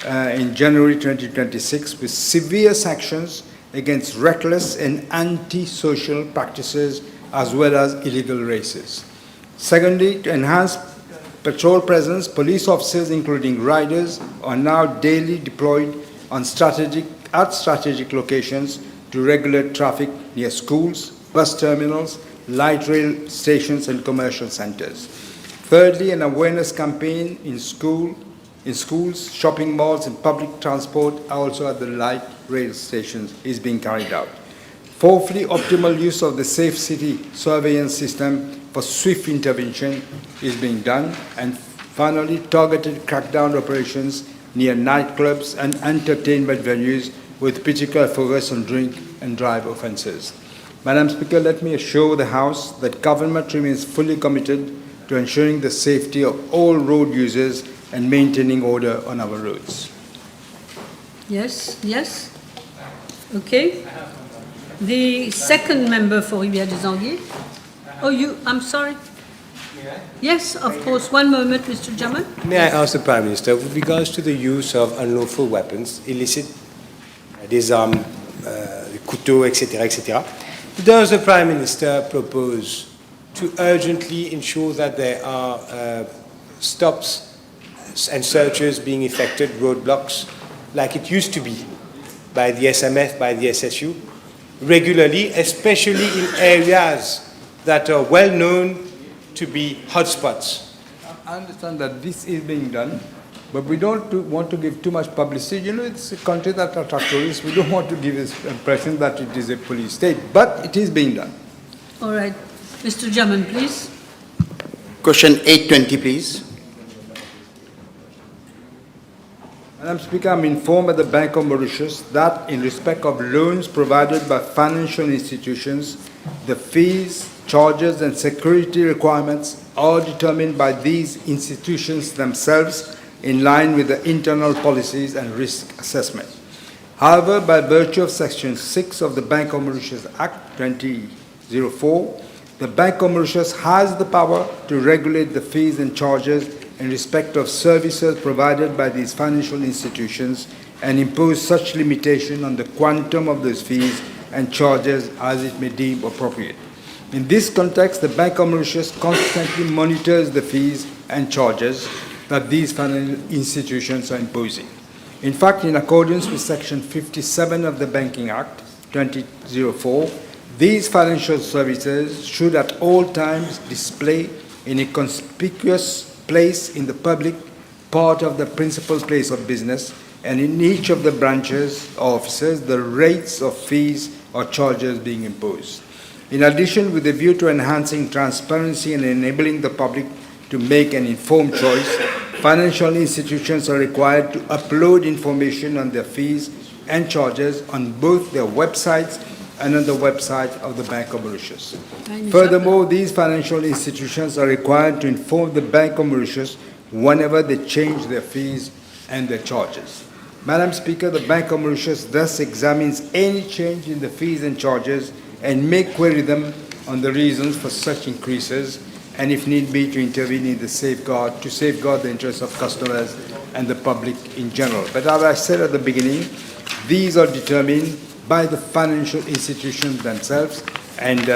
in January 2026, with severe sanctions against reckless and antisocial practices as well as illegal races. Secondly, to enhance patrol presence, police officers, including riders, are now daily deployed at strategic locations to regulate traffic near schools, bus terminals, light rail stations, and commercial centers. Thirdly, an awareness campaign in schools, shopping malls, and public transport, also at the light rail stations, is being carried out. Fourthly, optimal use of the Safe City surveillance system for swift intervention is being done. And finally, targeted crackdown operations near nightclubs and entertainment venues with particular focus on drink and drive offences. Madam Speaker, let me assure the House that government remains fully committed to ensuring the safety of all road users and maintaining order on our roads. Yes, yes. Okay. The second member for Rivière-des-Anguilles. Oh, I'm sorry. Yes, of course. One moment, Mr. Jamal. May I ask the Prime Minister, with regards to the use of unlawful weapons, illicit, des armes, couteaux, etc., etc., does the Prime Minister propose to urgently ensure that there are stops and searches being effected, roadblocks, like it used to be by the SMF, by the SSU, regularly, especially in areas that are well known to be hotspots? I understand that this is being done, but we don't want to give too much publicity. You know, it's a country that attracts tourists. We don't want to give this impression that it is a police state, but it is being done. All right. Mr. Jamal, please. Question 820, please. Madam Speaker, I'm informed by the Bank of Mauritius that in respect of loans provided by financial institutions, the fees, charges, and security requirements are determined by these institutions themselves in line with the internal policies and risk assessment. However, by virtue of Section 6 of the Bank of Mauritius Act 2004, the Bank of Mauritius has the power to regulate the fees and charges in respect of services provided by these financial institutions and impose such limitation on the quantum of those fees and charges as it may deem appropriate. In this context, the Bank of Mauritius constantly monitors the fees and charges that these financial institutions are imposing. In fact, in accordance with Section 57 of the Banking Act 2004, these financial services should at all times display in a conspicuous place in the public part of the principal place of business and in each of the branches or offices the rates of fees or charges being imposed. In addition, with a view to enhancing transparency and enabling the public to make an informed choice, financial institutions are required to upload information on their fees and charges on both their websites and on the website of the Bank of Mauritius. Furthermore, these financial institutions are required to inform the Bank of Mauritius whenever they change their fees and their charges. Madam Speaker, the Bank of Mauritius thus examines any change in the fees and charges and may query them on the reasons for such increases, and if need be, to intervene in to safeguard the interests of customers and the public in general. But as I said at the beginning, these are determined by the financial institutions themselves, and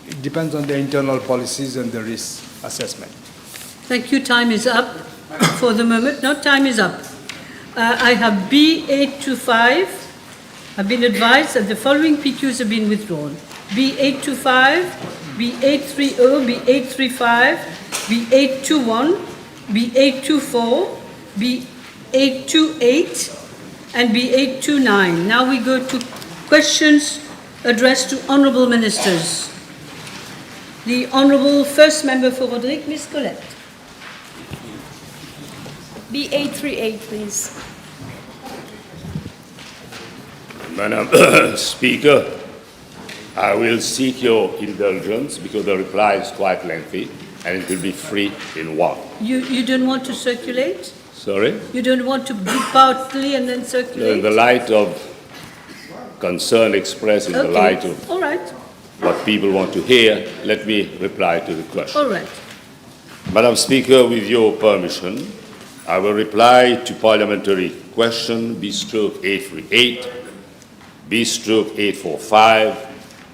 it depends on their internal policies and the risk assessment. Thank you. Time is up for the moment. No, time is up. I have B825. I've been advised that the following PQs have been withdrawn. B825, B830, B835, B821, B824, B828, and B829. Now we go to questions addressed to honourable ministers. The Honourable First Member for Rodrigue, Ms. Colette. B838, please. Madam Speaker, I will seek your indulgence because the reply is quite lengthy and it will be free in one. You don't want to circulate? Sorry? You don't want to do partly and then circulate? In the light of concern expressed, in the light of all right. what people want to hear, let me reply to the question. All right. Madam Speaker, with your permission, I will reply to parliamentary question B/838, B/845,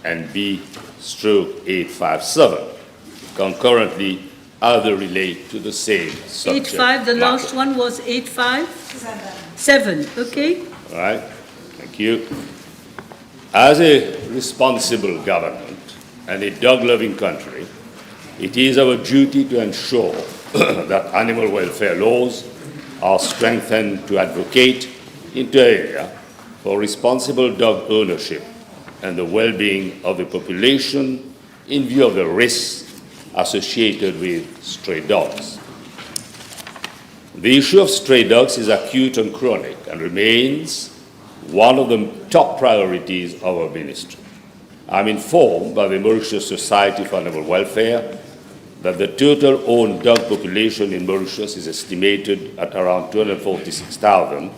and B/857. concurrently either relate to the same subject 8.5, the last matter. one was 8.5? 7, okay? All right, thank you. As a responsible government and a dog-loving country, it is our duty to ensure that animal welfare laws are strengthened to advocate inter alia for responsible dog ownership and the well-being of the population in view of the risks associated with stray dogs. The issue of stray dogs is acute and chronic and remains one of the top priorities of our ministry. I'm informed by the Mauritius Society for Animal Welfare that the total owned dog population in Mauritius is estimated at around 246,000,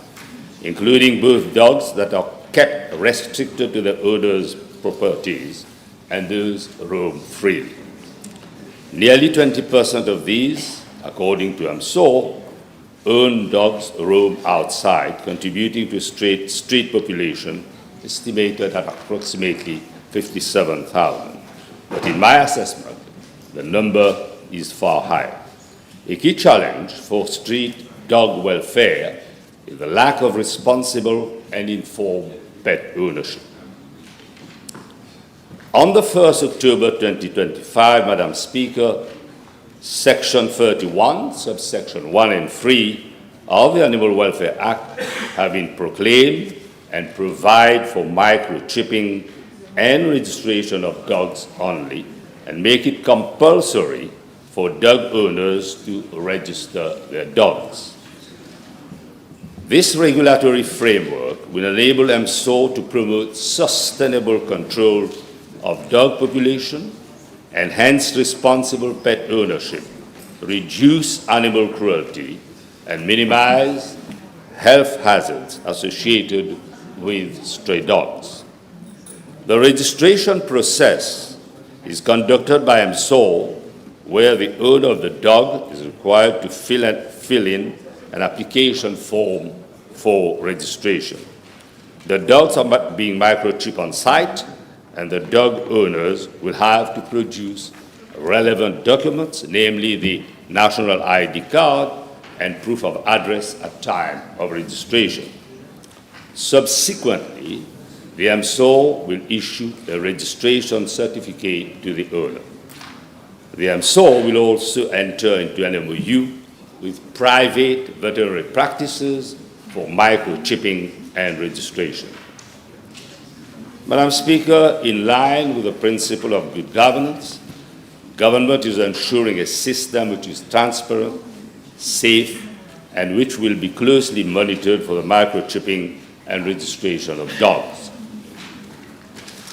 including both dogs that are kept restricted to the owner's properties and those roam freely. Nearly 20% of these, according to AMSOR, owned dogs roam outside, contributing to street population estimated at approximately 57,000. But in my assessment, the number is far higher. A key challenge for street dog welfare is the lack of responsible and informed pet ownership. On the 1st October 2025, Madam Speaker, Section 31, subsection 1 and 3 of the Animal Welfare Act have been proclaimed and provide for microchipping and registration of dogs only, and make it compulsory for dog owners to register their dogs. This regulatory framework will enable AMSOR to promote sustainable control of dog population, enhance responsible pet ownership, reduce animal cruelty, and minimize health hazards associated with stray dogs. The registration process is conducted by AMSOR, where the owner of the dog is required to fill in an application form for registration. The dogs are being microchipped on site, and the dog owners will have to produce relevant documents, namely the national ID card and proof of address at time of registration. Subsequently, the AMSOR will issue a registration certificate to the owner. The AMSOR will also enter into an MOU with private veterinary practices for microchipping and registration. Madam Speaker, in line with the principle of good governance, government is ensuring a system which is transparent, safe, and which will be closely monitored for the microchipping and registration of dogs.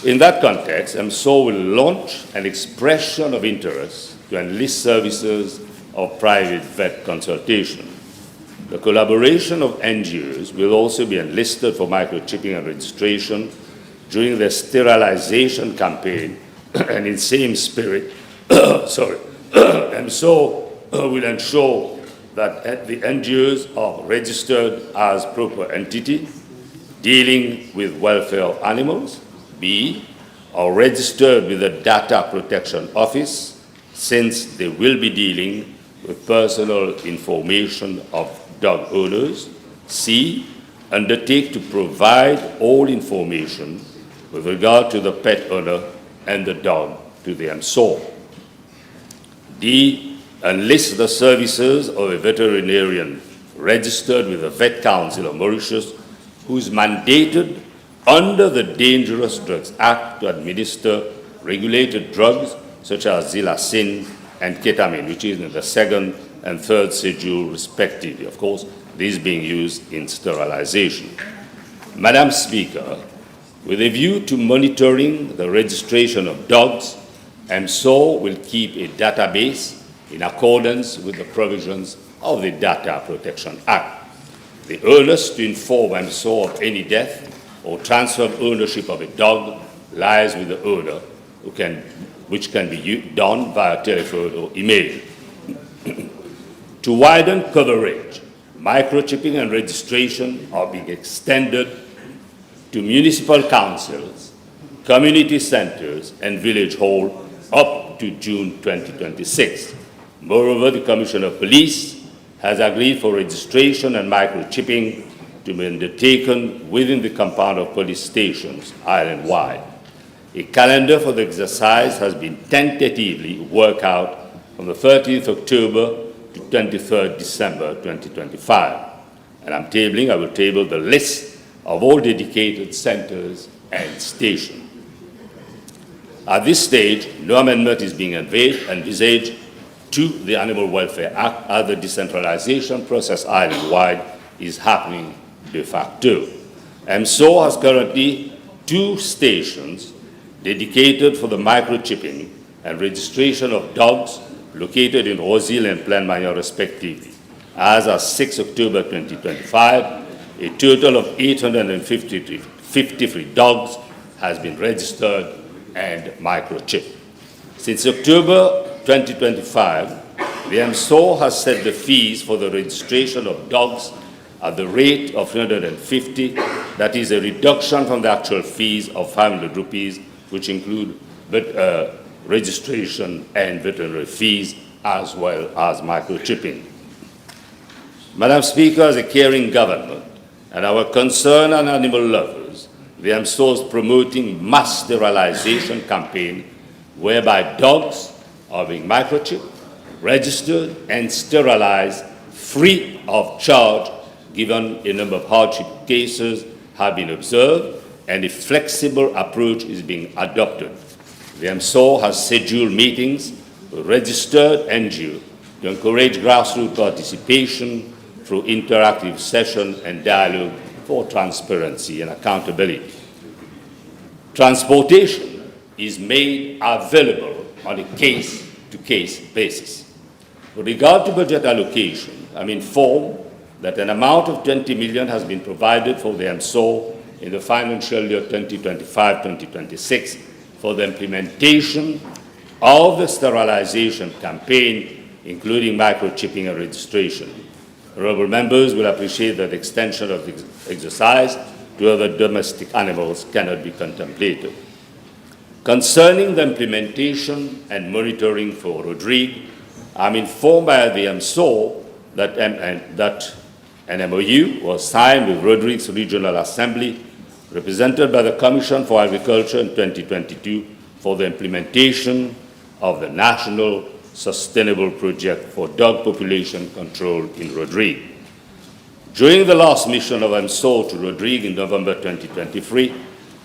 In that context, AMSOR will launch an expression of interest to enlist services of private vet consultation. The collaboration of NGOs will also be enlisted for microchipping and registration during the sterilization campaign, and in same spirit, AMSOR will ensure that the NGOs are registered as proper entity dealing with welfare of animals, B, are registered with the Data Protection Office, since they will be dealing with personal information of dog owners, C, undertake to provide all information with regard to the pet owner and the dog to the AMSOR. D, enlist the services of a veterinarian registered with the Vet Council of Mauritius, who is mandated under the Dangerous Drugs Act to administer regulated drugs such as xylazine and ketamine, which is in the second and third schedule respectively. Of course, these being used in sterilization. Madam Speaker, with a view to monitoring the registration of dogs, AMSOR will keep a database in accordance with the provisions of the Data Protection Act. The onus to inform AMSOR of any death or transfer of ownership of a dog lies with the owner, which can be done via telephone or email. To widen coverage, microchipping and registration are being extended to municipal councils, community centers, and village halls up up to June 2026. Moreover, the Commissioner of Police has agreed for registration and microchipping to be undertaken within the compound of police stations island-wide. A calendar for the exercise has been tentatively worked out from the 30th October to 23rd December 2025. And I will table the list of all dedicated centers and stations. At this stage, no amendment is being envisaged to the Animal Welfare Act as the decentralization process island-wide is happening de facto. MSO has currently 2 stations dedicated for the microchipping and registration of dogs located in Rosil and Plaine Magnon respectively. As of 6 October 2025, a total of 853 dogs has been registered and microchipped. Since October 2025, the MSO has set the fees for the registration of dogs at the rate of 350, that is a reduction from the actual fees of 500 rupees, which include registration and veterinary fees as well as microchipping. Madam Speaker, as a caring government and our concern on animal lovers, the MSO is promoting mass sterilization campaign whereby dogs are being microchipped, registered and sterilized free of charge, given a number of hardship cases have been observed and a flexible approach is being adopted. The MSO has scheduled meetings with registered NGOs to encourage grassroots participation through interactive sessions and dialogue for transparency and accountability. Transportation is made available on a case-to-case basis. With regard to budget allocation, I'm informed that an amount of 20 million has been provided for the MSO in the financial year 2025-2026 for the implementation of the sterilization campaign, including microchipping and registration. Honourable members will appreciate that the extension of the exercise to other domestic animals cannot be contemplated. Concerning the implementation and monitoring for Rodrigue, I'm informed by the MSO that an MOU was signed with Rodrigue's Regional Assembly, represented by the Commission for Agriculture in 2022 for the implementation of the National Sustainable Project for Dog Population Control in Rodrigue. During the last mission of MSO to Rodrigue in November 2023,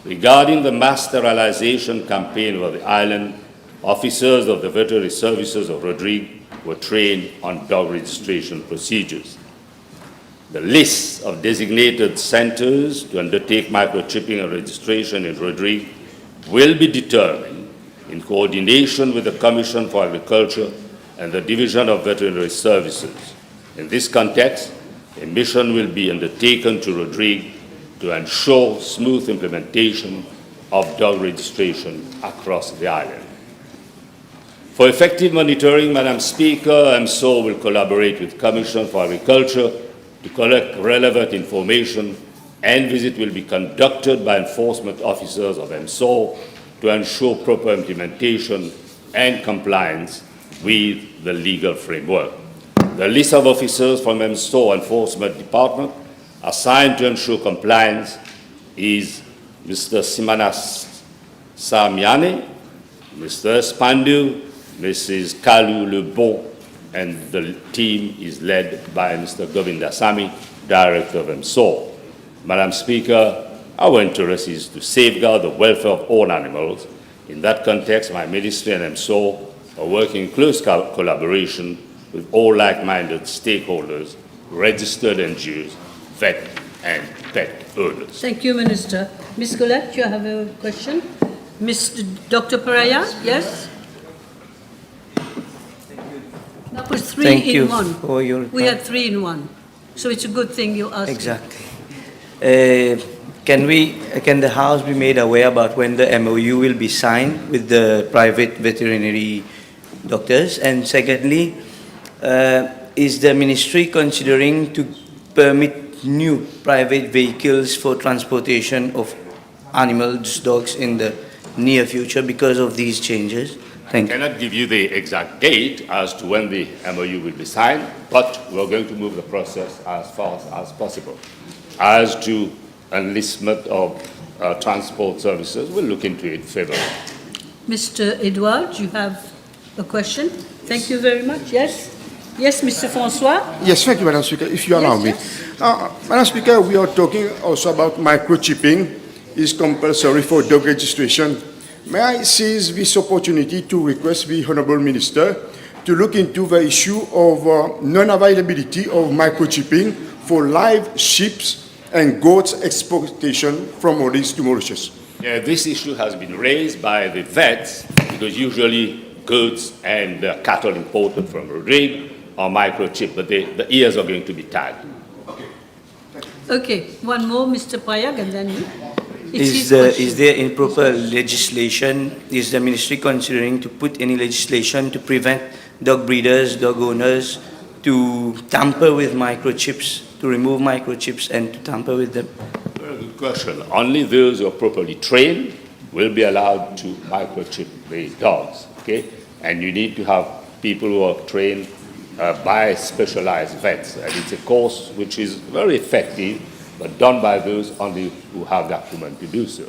regarding the mass sterilization campaign over the island, officers of the veterinary services of Rodrigue were trained on dog registration procedures. The list of designated centers to undertake microchipping and registration in Rodrigue will be determined in coordination with the Commission for Agriculture and the Division of Veterinary Services. In this context, a mission will be undertaken to Rodrigue to ensure smooth implementation of dog registration across the island. For effective monitoring, Madam Speaker, MSO will collaborate with Commission for Agriculture to collect relevant information, and visit will be conducted by enforcement officers of MSO to ensure proper implementation and compliance with the legal framework. The list of officers from MSO Enforcement Department assigned to ensure compliance is Mr. Simanas Samiane, Mr. Spandu, Mrs. Kalu Lebon, and the team is led by Mr. Govindasamy, Director of MSO. Madam Speaker, our interest is to safeguard the welfare of all animals. In that context, my ministry and MSO are working in close collaboration with all like-minded stakeholders, registered NGOs, vet and pet owners. Thank you, Minister. Ms. Colette, you have a question? Dr. Paraya, yes? That was three Thank in you one. for your We had 3 in 1. So it's a good thing you asked. Exactly. Can the House be made aware about when the MOU will be signed with the private veterinary doctors? And secondly, is the ministry considering to permit new private vehicles for transportation of animals, dogs, in the near future because of these changes? I cannot give you the exact date as to when the MOU will be signed, but we're going to move the process as fast as possible. As to enlistment of transport services, we'll look into it favorably. Mr. Edward, you have a question? Thank you very much. Yes? Yes, Mr. Francois? Yes, thank you, Madam Speaker, if you allow me. Madam Speaker, we are talking also about microchipping is compulsory for dog registration. May I seize this opportunity to request the Honourable Minister to look into the issue of non-availability of microchipping for live sheep and goats exportation from Mauritius to Mauritius? Yeah, this issue has been raised by the vets because usually goods and cattle imported from Rodrigue are microchipped, but the ears are going to be tagged. Okay, one more, Mr. Prayag, and then you. Is there improper legislation? Is the ministry considering to put any legislation to prevent dog breeders, dog owners to tamper with microchips, to remove microchips and to tamper with them? Very good question. Only those who are properly trained will be allowed to microchip the dogs, okay? And you need to have people who are trained by specialized vets. And it's a course which is very effective, but done by those only who have the acumen to do so.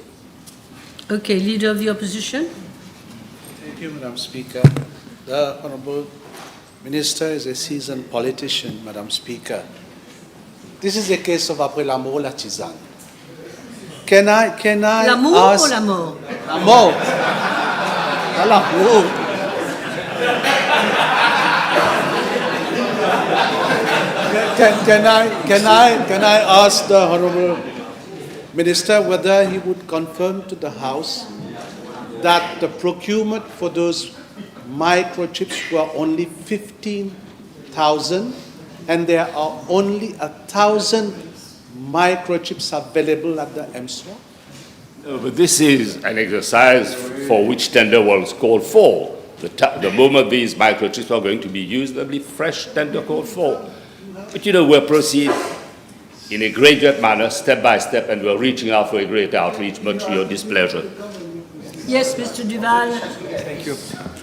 Okay, Leader of the Opposition. Thank you, Madam Speaker. The Honourable Minister is a seasoned politician, Madam Speaker. This is a case of après la mort, la tisane. Can I L'amour ask... ou la mort? La mort. Pas l'amour. Can I ask the Honourable Minister whether he would confirm to the House that the procurement for those microchips were only 15,000 and there are only 1,000 microchips available at the MSWA? No, but this is an exercise for which tender was called for. The moment these microchips are going to be used, there'll be fresh tender called for. But we'll proceed in a graduate manner, step by step, and we're reaching out for a great outreach, much to your displeasure. Yes, Mr. Duval. Thank you.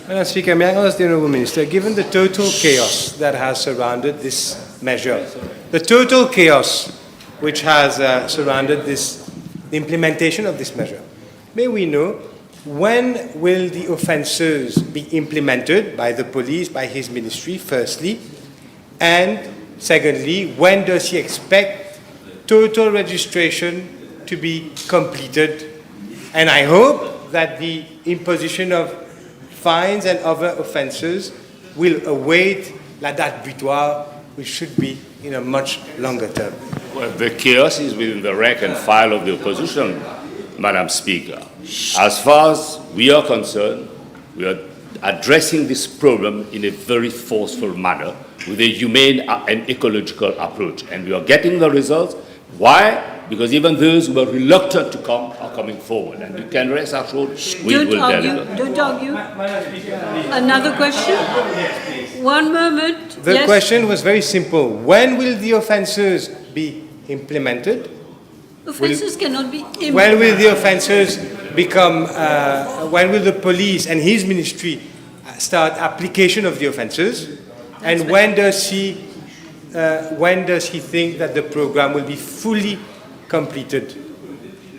Madam Speaker, may I ask the Honourable Minister, given the total chaos that has surrounded this measure, the total chaos which has surrounded the implementation of this measure, may we know when will the offences be implemented by the police, by his ministry, firstly, and secondly, when does he expect total registration to be completed? And I hope that the imposition of fines and other offences will await la date butoir, which should be in a much longer term. Well, the chaos is within the rank and file of the opposition, Madam Speaker. As far as we are concerned, we are addressing this problem in a very forceful manner with a humane and ecological approach. And we are getting the results. Why? Because even those who are reluctant to come are coming forward. And you can rest assured we will deliver. Don't argue. Another question? 1 moment. The question was very simple. When will the offences be implemented? Offences cannot be implemented. When will the offences become, when will the police and his ministry start application of the offences? And when does he think that the program will be fully completed?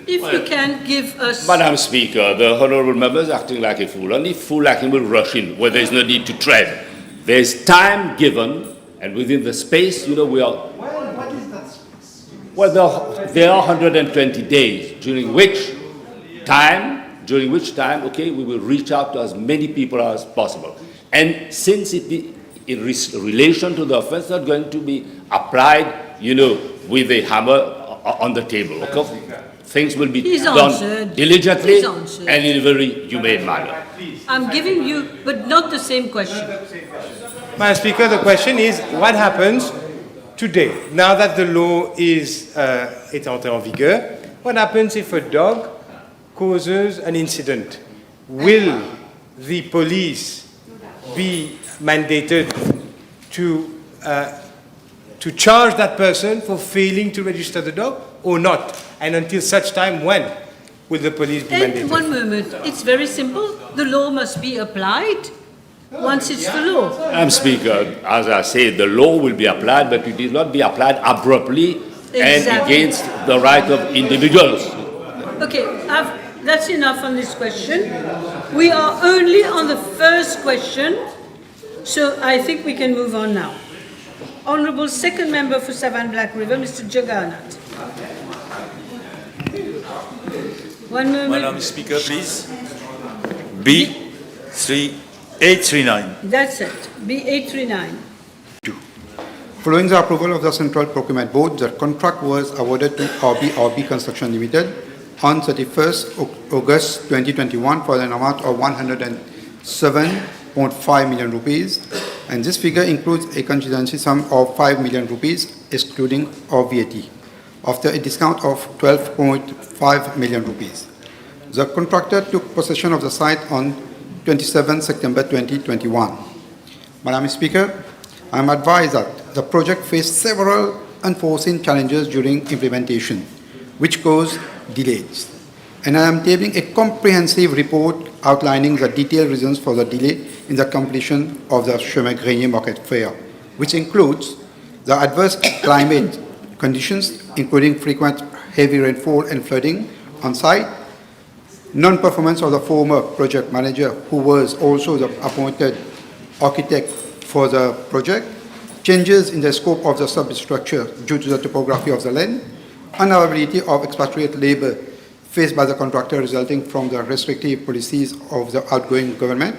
If you can give us... Madam Speaker, the honourable member is acting like a fool. Only fool like him will rush in where there is no need to tread. There is time given, and within the space, we are... What is that space? Well, there are 120 days, during which time, okay, we will reach out to as many people as possible. And since in relation to the offence, not going to be applied, with a hammer on the table, okay? Things will be done diligently and in a very humane manner. I'm giving you, but not the same question. Madam Speaker, the question is, what happens today, now that the law est entré en vigueur, what happens if a dog causes an incident? Will the police be mandated to charge that person for failing to register the dog or not? And until such time, when will the police be And mandated? one moment, it's very simple. The law must be applied once it's the law. Madam Speaker, as I said, the law will be applied, but it will not be applied abruptly and Exactly. against the right of individuals. Okay, that's enough on this question. We are only on the first question, so I think we can move on now. Honourable Second Member for Savannah Black River, Mr. Jagannath. 1 moment. Madam Speaker, please. B3839. That's it. B839. Following the approval of the Central Procurement Board, the contract was awarded to RB Construction Limited on 31st August 2021 for an amount of 107.5 million rupees, and this figure includes a contingency sum of 5 million rupees excluding VAT, after a discount of 12.5 million rupees. The contractor took possession of the site on 27 September 2021. Madam Speaker, I am advised that the project faced several unforeseen challenges during implementation, which caused delays. And I am tabling a comprehensive report outlining the detailed reasons for the delay in the completion of the Suivez Market Fair, which includes the adverse climate conditions, including frequent heavy rainfall and flooding on site, non-performance of the former project manager, who was also the appointed architect for the project, changes in the scope of the substructure due to the topography of the land, unavailability of expatriate labor faced by the contractor resulting from the restrictive policies of the outgoing government,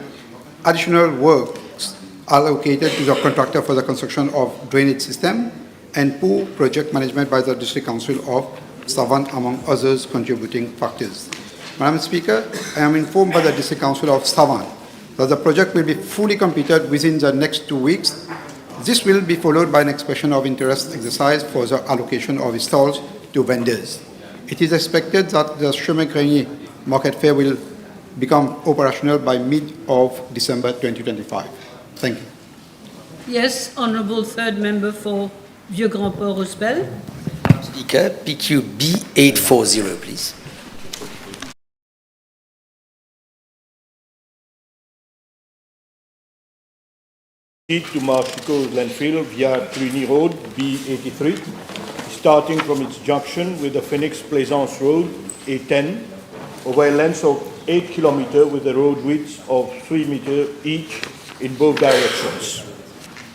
additional works allocated to the contractor for the construction of drainage system, and poor project management by the District Council of Savannah, among others contributing factors. Madam Speaker, I am informed by the District Council of Savannah that the project will be fully completed within the next 2 weeks. This will be followed by an expression of interest exercise for the allocation of stalls to vendors. It is expected that the Suivez Market Fair will become operational by mid of December 2025. Thank you. Yes, Honourable Third Member for Vieux-Grand-Port-Rospel. Speaker, PQ B840, please. To Marchico's landfill via Cluny Road, B83, starting from its junction with the Phoenix Plaisance Road, A10, over a length of 8 kilometers with a road width of 3 meters each in both directions.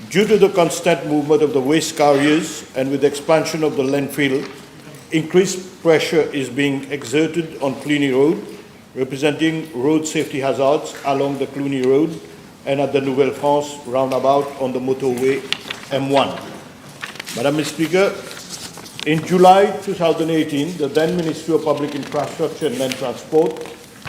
Due to the constant movement of the waste carriers and with the expansion of the landfill, increased pressure is being exerted on Cluny Road, representing road safety hazards along the Cluny Road and at the Nouvelle France roundabout on the motorway M1. Madam Speaker, in July 2018, the then Ministry of Public Infrastructure and Land Transport,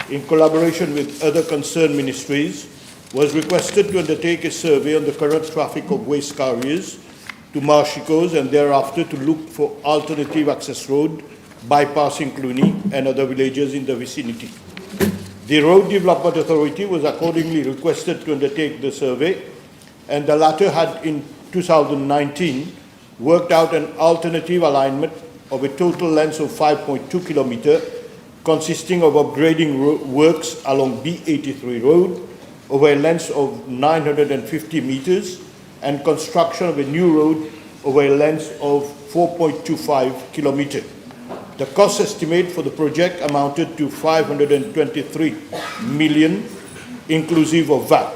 in collaboration with other concerned ministries, was requested to undertake a survey on the current traffic of waste carriers to Marchicos and thereafter to look for alternative access road bypassing Cluny and other villages in the vicinity. The Road Development Authority was accordingly requested to undertake the survey, and the latter had in 2019 worked out an alternative alignment of a total length of 5.2 kilometers, consisting of upgrading works along B83 Road over a length of 950 meters and construction of a new road over a length of 4.25 kilometers. The cost estimate for the project amounted to 523 million, inclusive of VAT.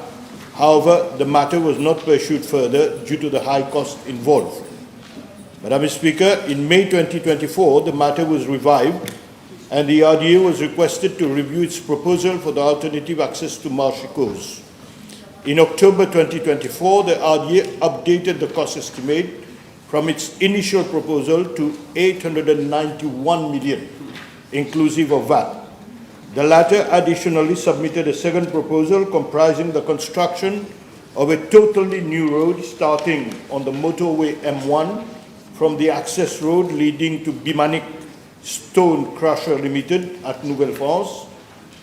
However, the matter was not pursued further due to the high cost involved. Madam Speaker, in May 2024, the matter was revived and the RDA was requested to review its proposal for the alternative access to Marchicos. In October 2024, the RDA updated the cost estimate from its initial proposal to 891 million, inclusive of VAT. The latter additionally submitted a second proposal comprising the construction of a totally new road starting on the motorway M1 from the access road leading to Bimanic Stone Crusher Limited at Nouvelle France,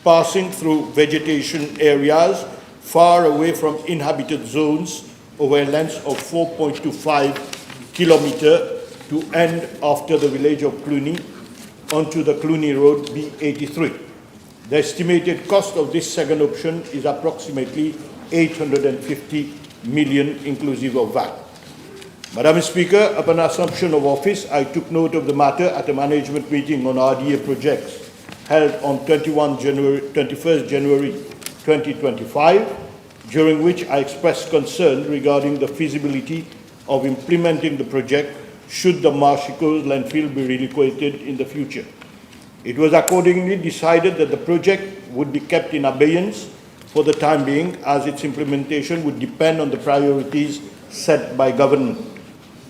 passing through vegetation areas far away from inhabited zones over a length of 4.25 kilometers to end after the village of Cluny, onto the Cluny Road B83. The estimated cost of this second option is approximately 850 million inclusive of VAT. Madam Speaker, upon assumption of office, I took note of the matter at a management meeting on RDA projects held on 21st January 2025, during which I expressed concern regarding the feasibility of implementing the project should the Marshicos landfill be relocated in the future. It was accordingly decided that the project would be kept in abeyance for the time being, as its implementation would depend on the priorities set by government.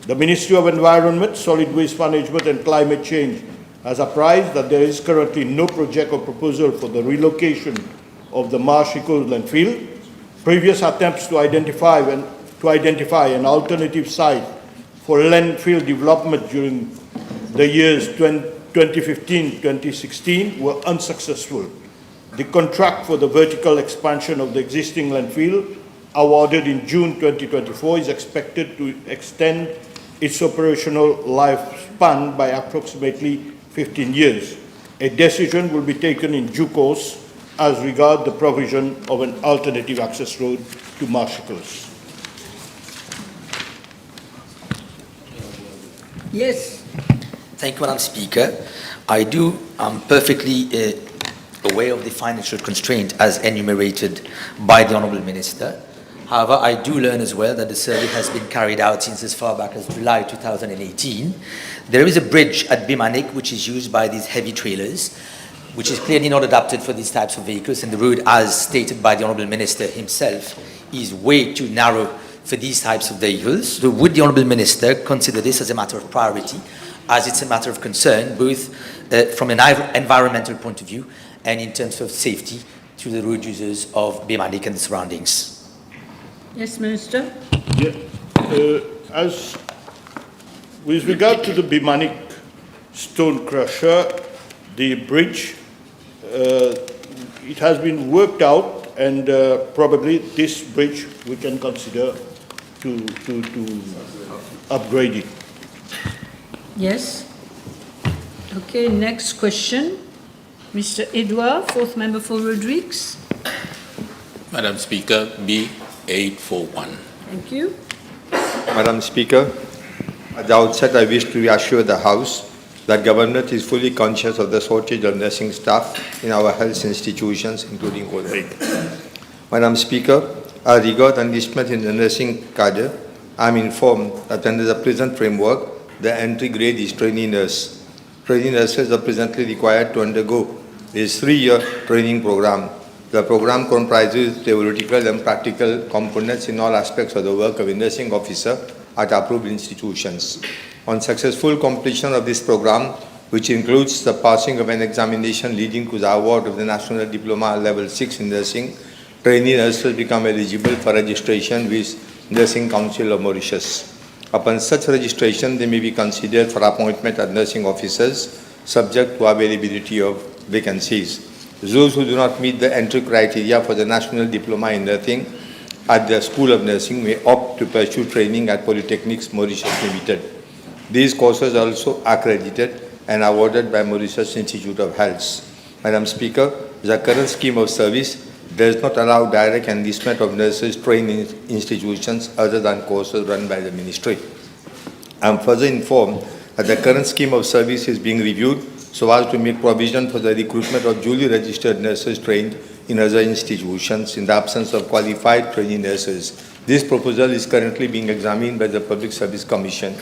The Ministry of Environment, Solid Waste Management and Climate Change has apprised that there is currently no project or proposal for the relocation of the Marshicos landfill. Previous attempts to identify an alternative site for landfill development during the years 2015-2016 were unsuccessful. The contract for the vertical expansion of the existing landfill, awarded in June 2024, is expected to extend its operational lifespan by approximately 15 years. A decision will be taken in due course as regards the provision of an alternative access road to Marshicos. Yes. Thank you, Madam Speaker. I'm perfectly aware of the financial constraint as enumerated by the Honourable Minister. However, I do learn as well that the survey has been carried out since as far back as July 2018. There is a bridge at Bimanik which is used by these heavy trailers, which is clearly not adapted for these types of vehicles, and the road, as stated by the Honourable Minister himself, is way too narrow for these types of vehicles. So would the Honourable Minister consider this as a matter of priority, as it's a matter of concern, both from an environmental point of view and in terms of safety to the road users of Bimanik and the surroundings? Yes, Minister. Yeah. As with regard to the Bimanik stone crusher, the bridge, it has been worked out, and probably this bridge we can consider to upgrade it. Yes. Okay, next question. Mr. Edouard, fourth member for Rodrigues. Madam Speaker, B841. Thank you. Madam Speaker, at the outset I wish to reassure the House that Government is fully conscious of the shortage of nursing staff in our health institutions, including Rodrigue. Madam Speaker, as regards enlistment in the nursing cadre, I am informed that under the present framework, the entry grade is trainee nurse. Trainee nurses are presently required to undergo a 3-year training program. The program comprises theoretical and practical components in all aspects of the work of a nursing officer at approved institutions. On successful completion of this program, which includes the passing of an examination leading to the award of the National Diploma Level 6 in Nursing, trainee nurses become eligible for registration with Nursing Council of Mauritius. Upon such registration, they may be considered for appointment as nursing officers, subject to availability of vacancies. Those who do not meet the entry criteria for the National Diploma in Nursing at the School of Nursing may opt to pursue training at Polytechnics Mauritius Limited. These courses are also accredited and awarded by Mauritius Institute of Health. Madam Speaker, the current scheme of service does not allow direct enlistment of nurses trained in institutions other than courses run by the Ministry. I am further informed that the current scheme of service is being reviewed so as to make provision for the recruitment of duly registered nurses trained in other institutions in the absence of qualified trainee nurses. This proposal is currently being examined by the Public Service Commission.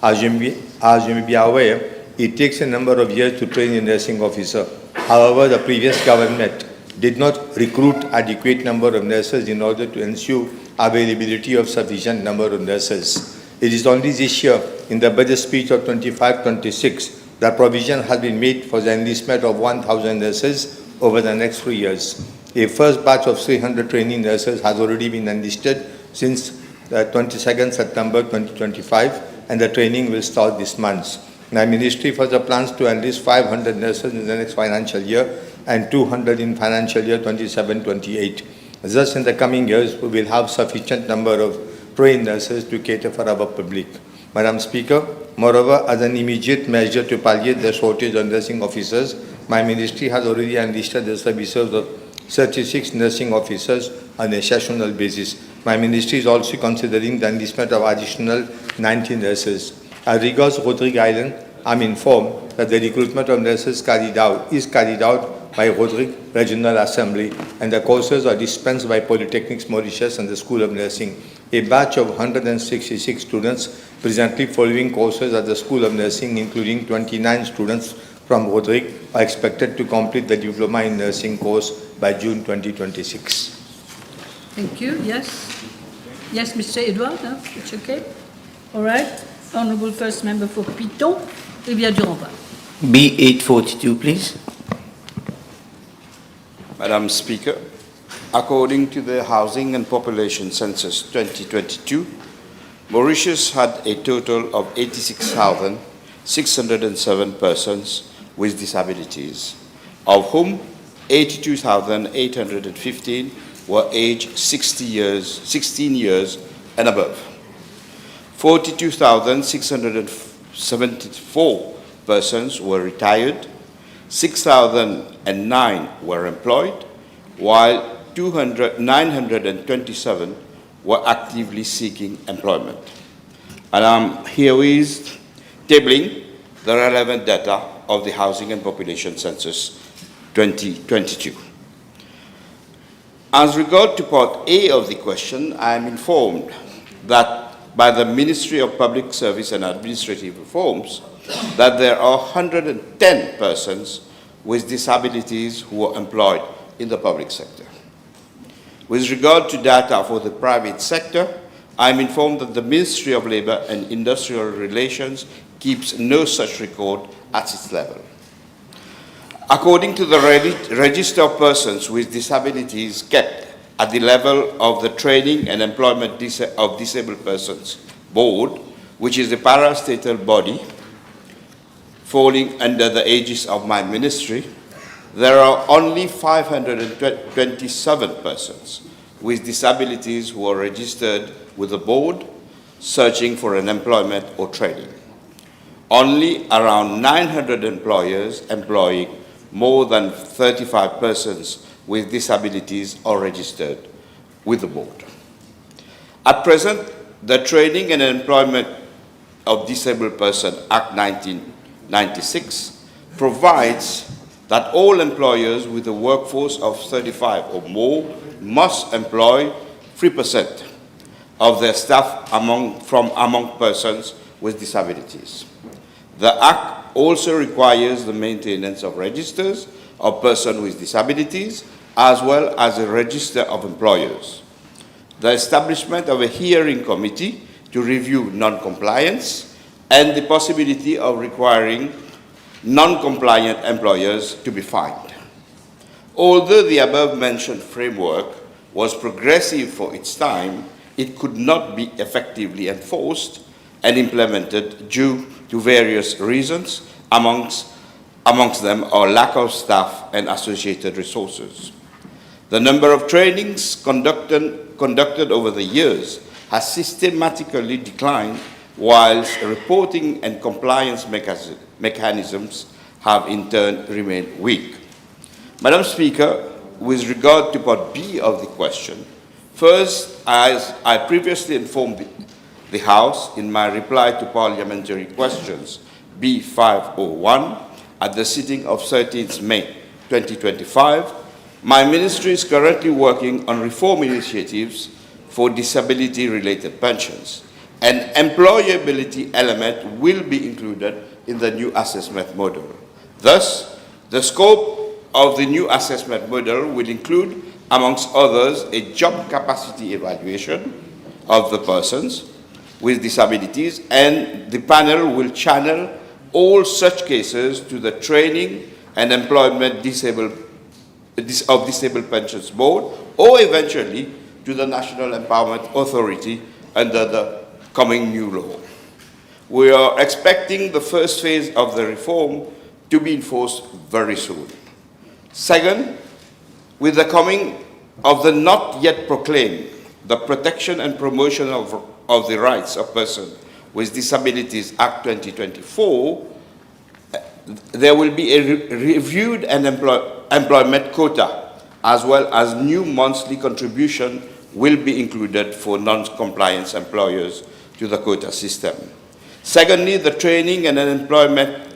As you may be aware, it takes a number of years to train a nursing officer. However, the previous government did not recruit adequate number of nurses in order to ensure availability of sufficient number of nurses. It is only this year, in the budget speech of 25-26, that provision has been made for the enlistment of 1,000 nurses over the next 3 years. A first batch of 300 training nurses has already been enlisted since 22nd September 2025, and the training will start this month. My Ministry further plans to enlist 500 nurses in the next financial year and 200 in financial year 27-28. Thus, in the coming years, we will have sufficient number of trained nurses to cater for our public. Madam Speaker, Moreover, as an immediate measure to palliate the shortage of nursing officers, my ministry has already enlisted the services of 36 nursing officers on a sessional basis. My ministry is also considering the enlistment of additional 90 nurses. As regards Rodrigue Island, I am informed that the recruitment of nurses is carried out by Rodrigue Regional Assembly, and the courses are dispensed by Polytechnics Mauritius and the School of Nursing. A batch of 166 students presently following courses at the School of Nursing, including 29 students from Rodrigue, are expected to complete the Diploma in Nursing course by June 2026. Thank you. Yes. Yes, Mr. Edouard, no? It's okay? All right. Honorable First Member for Piton, Rivière-du-Rempart. B842, please. Madam Speaker, according to the Housing and Population Census 2022, Mauritius had a total of 86,607 persons with disabilities, of whom 82,815 were aged 16 years and above. 42,674 persons were retired, 6,009 were employed, while 927 were actively seeking employment. And I'm herewith tabling the relevant data of the Housing and Population Census 2022. As regard to Part A of the question, I am informed that by the Ministry of Public Service and Administrative Reforms that there are 110 persons with disabilities who are employed in the public sector. With regard to data for the private sector, I am informed that the Ministry of Labour and Industrial Relations keeps no such record at its level. According to the register of persons with disabilities kept at the level of the Training and Employment of Disabled Persons Board, which is the parastatal body falling under the aegis of my ministry, there are only 527 persons with disabilities who are registered with the board searching for an employment or training. Only around 900 employers employing more than 35 persons with disabilities are registered with the board. At present, the Training and Employment of Disabled Person Act 1996 provides that all employers with a workforce of 35 or more must employ 3% of their staff among persons with disabilities. The Act also requires the maintenance of registers of persons with disabilities as well as a register of employers. The establishment of a hearing committee to review non-compliance and the possibility of requiring non-compliant employers to be fined. Although the above-mentioned framework was progressive for its time, it could not be effectively enforced and implemented due to various reasons, amongst them our lack of staff and associated resources. The number of trainings conducted over the years has systematically declined, whilst reporting and compliance mechanisms have in turn remained weak. Madam Speaker, with regard to Part B of the question, first, as I previously informed the House in my reply to parliamentary questions B501 at the sitting of 13th May 2025, my ministry is currently working on reform initiatives for disability-related pensions. An employability element will be included in the new assessment model. Thus, the scope of the new assessment model will include, amongst others, a job capacity evaluation of the persons with disabilities, and the panel will channel all such cases to the Training and Employment of Disabled Pensions Board, or eventually to the National Empowerment Authority under the coming new law. We are expecting the first phase of the reform to be enforced very soon. Second, with the coming of the not yet proclaimed, the protection and promotion of the rights of persons with Disabilities Act 2024, there will be a reviewed and employment quota, as well as new monthly contribution will be included for non-compliance employers to the quota system. Secondly, the Training and Employment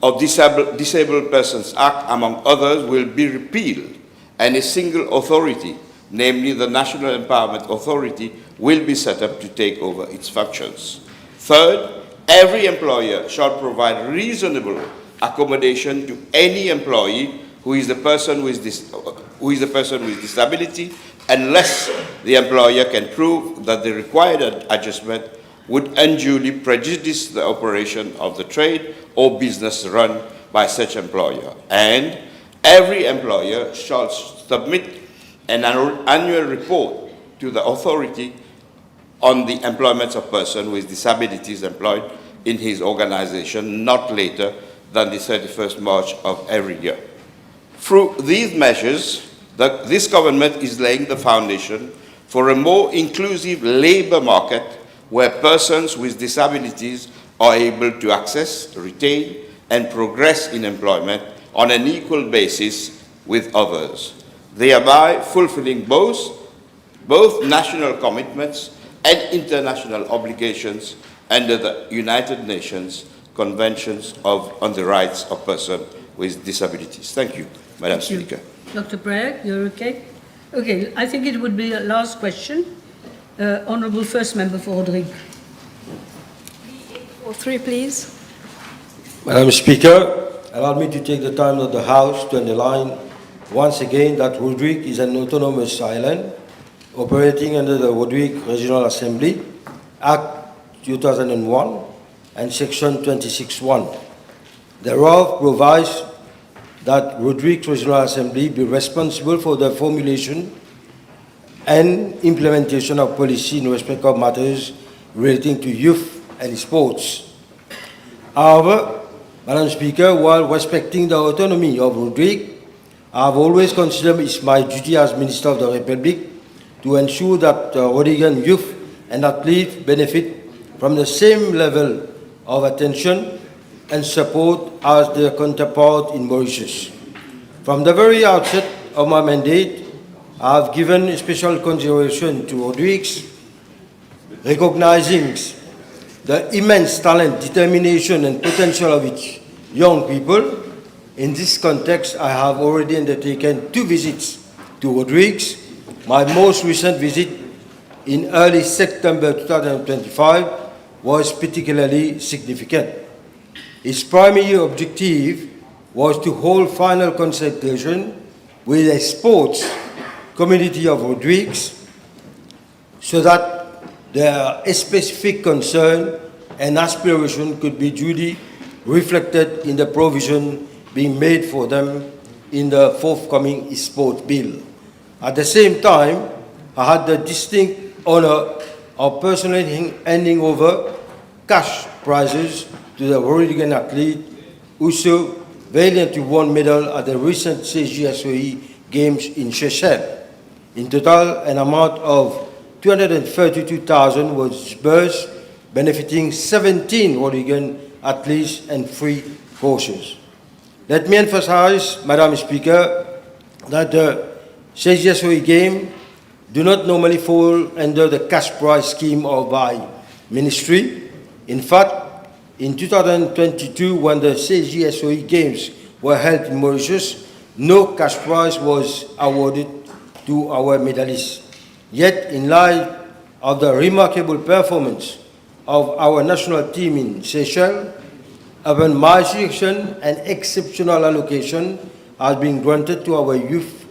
of Disabled Persons Act, among others, will be repealed, and a single authority, namely the National Empowerment Authority, will be set up to take over its functions. Third, every employer shall provide reasonable accommodation to any employee who is the person with disability, unless the employer can prove that the required adjustment would unduly prejudice the operation of the trade or business run by such employer. And every employer shall submit an annual report to the authority on the employment of persons with disabilities employed in his organization not later than the 31st March of every year. Through these measures, this government is laying the foundation for a more inclusive labor market where persons with disabilities are able to access, retain, and progress in employment on an equal basis with others, thereby fulfilling both national commitments and international obligations under the United Nations Conventions on the Rights of Persons with Disabilities. Thank you, Madam Speaker. Dr. Bragg, you're okay? Okay, I think it would be a last question. Honourable First Member for Rodrigue. B843, please. Madam Speaker, allow me to take the time of the House to underline once again that Rodrigue is an autonomous island operating under the Rodrigue Regional Assembly, Act 2001 and Section 26(1). Thereof provides that Rodrigue Regional Assembly be responsible for the formulation and implementation of policy in respect of matters relating to youth and sports. However, Madam Speaker, while respecting the autonomy of Rodrigue, I have always considered it my duty as Minister of the Republic to ensure that Rodriguan youth and athletes benefit from the same level of attention and support as their counterpart in Mauritius. From the very outset of my mandate, I have given special consideration to Rodrigues, recognizing the immense talent, determination, and potential of its young people. In this context, I have already undertaken 2 visits to Rodrigues. My most recent visit in early September 2025 was particularly significant. Its primary objective was to hold final consultation with the sports community of Rodrigues so that their specific concern and aspiration could be duly reflected in the provision being made for them in the forthcoming sport bill. At the same time, I had the distinct honor of personally handing over cash prizes to the Rodriguan athlete who so valiantly won medal at the recent CGSOE Games in Seychelles. In total, an amount of 232,000 was disbursed, benefiting 17 Rodriguan athletes and 3 coaches. Let me emphasize, Madam Speaker, that the CGSOE Games do not normally fall under the cash prize scheme of my ministry. In fact, in 2022, when the CGSOE Games were held in Mauritius, no cash prize was awarded to our medalists. Yet, in light of the remarkable performance of our national team in Seychelles, upon my selection, an exceptional allocation has been granted to our youth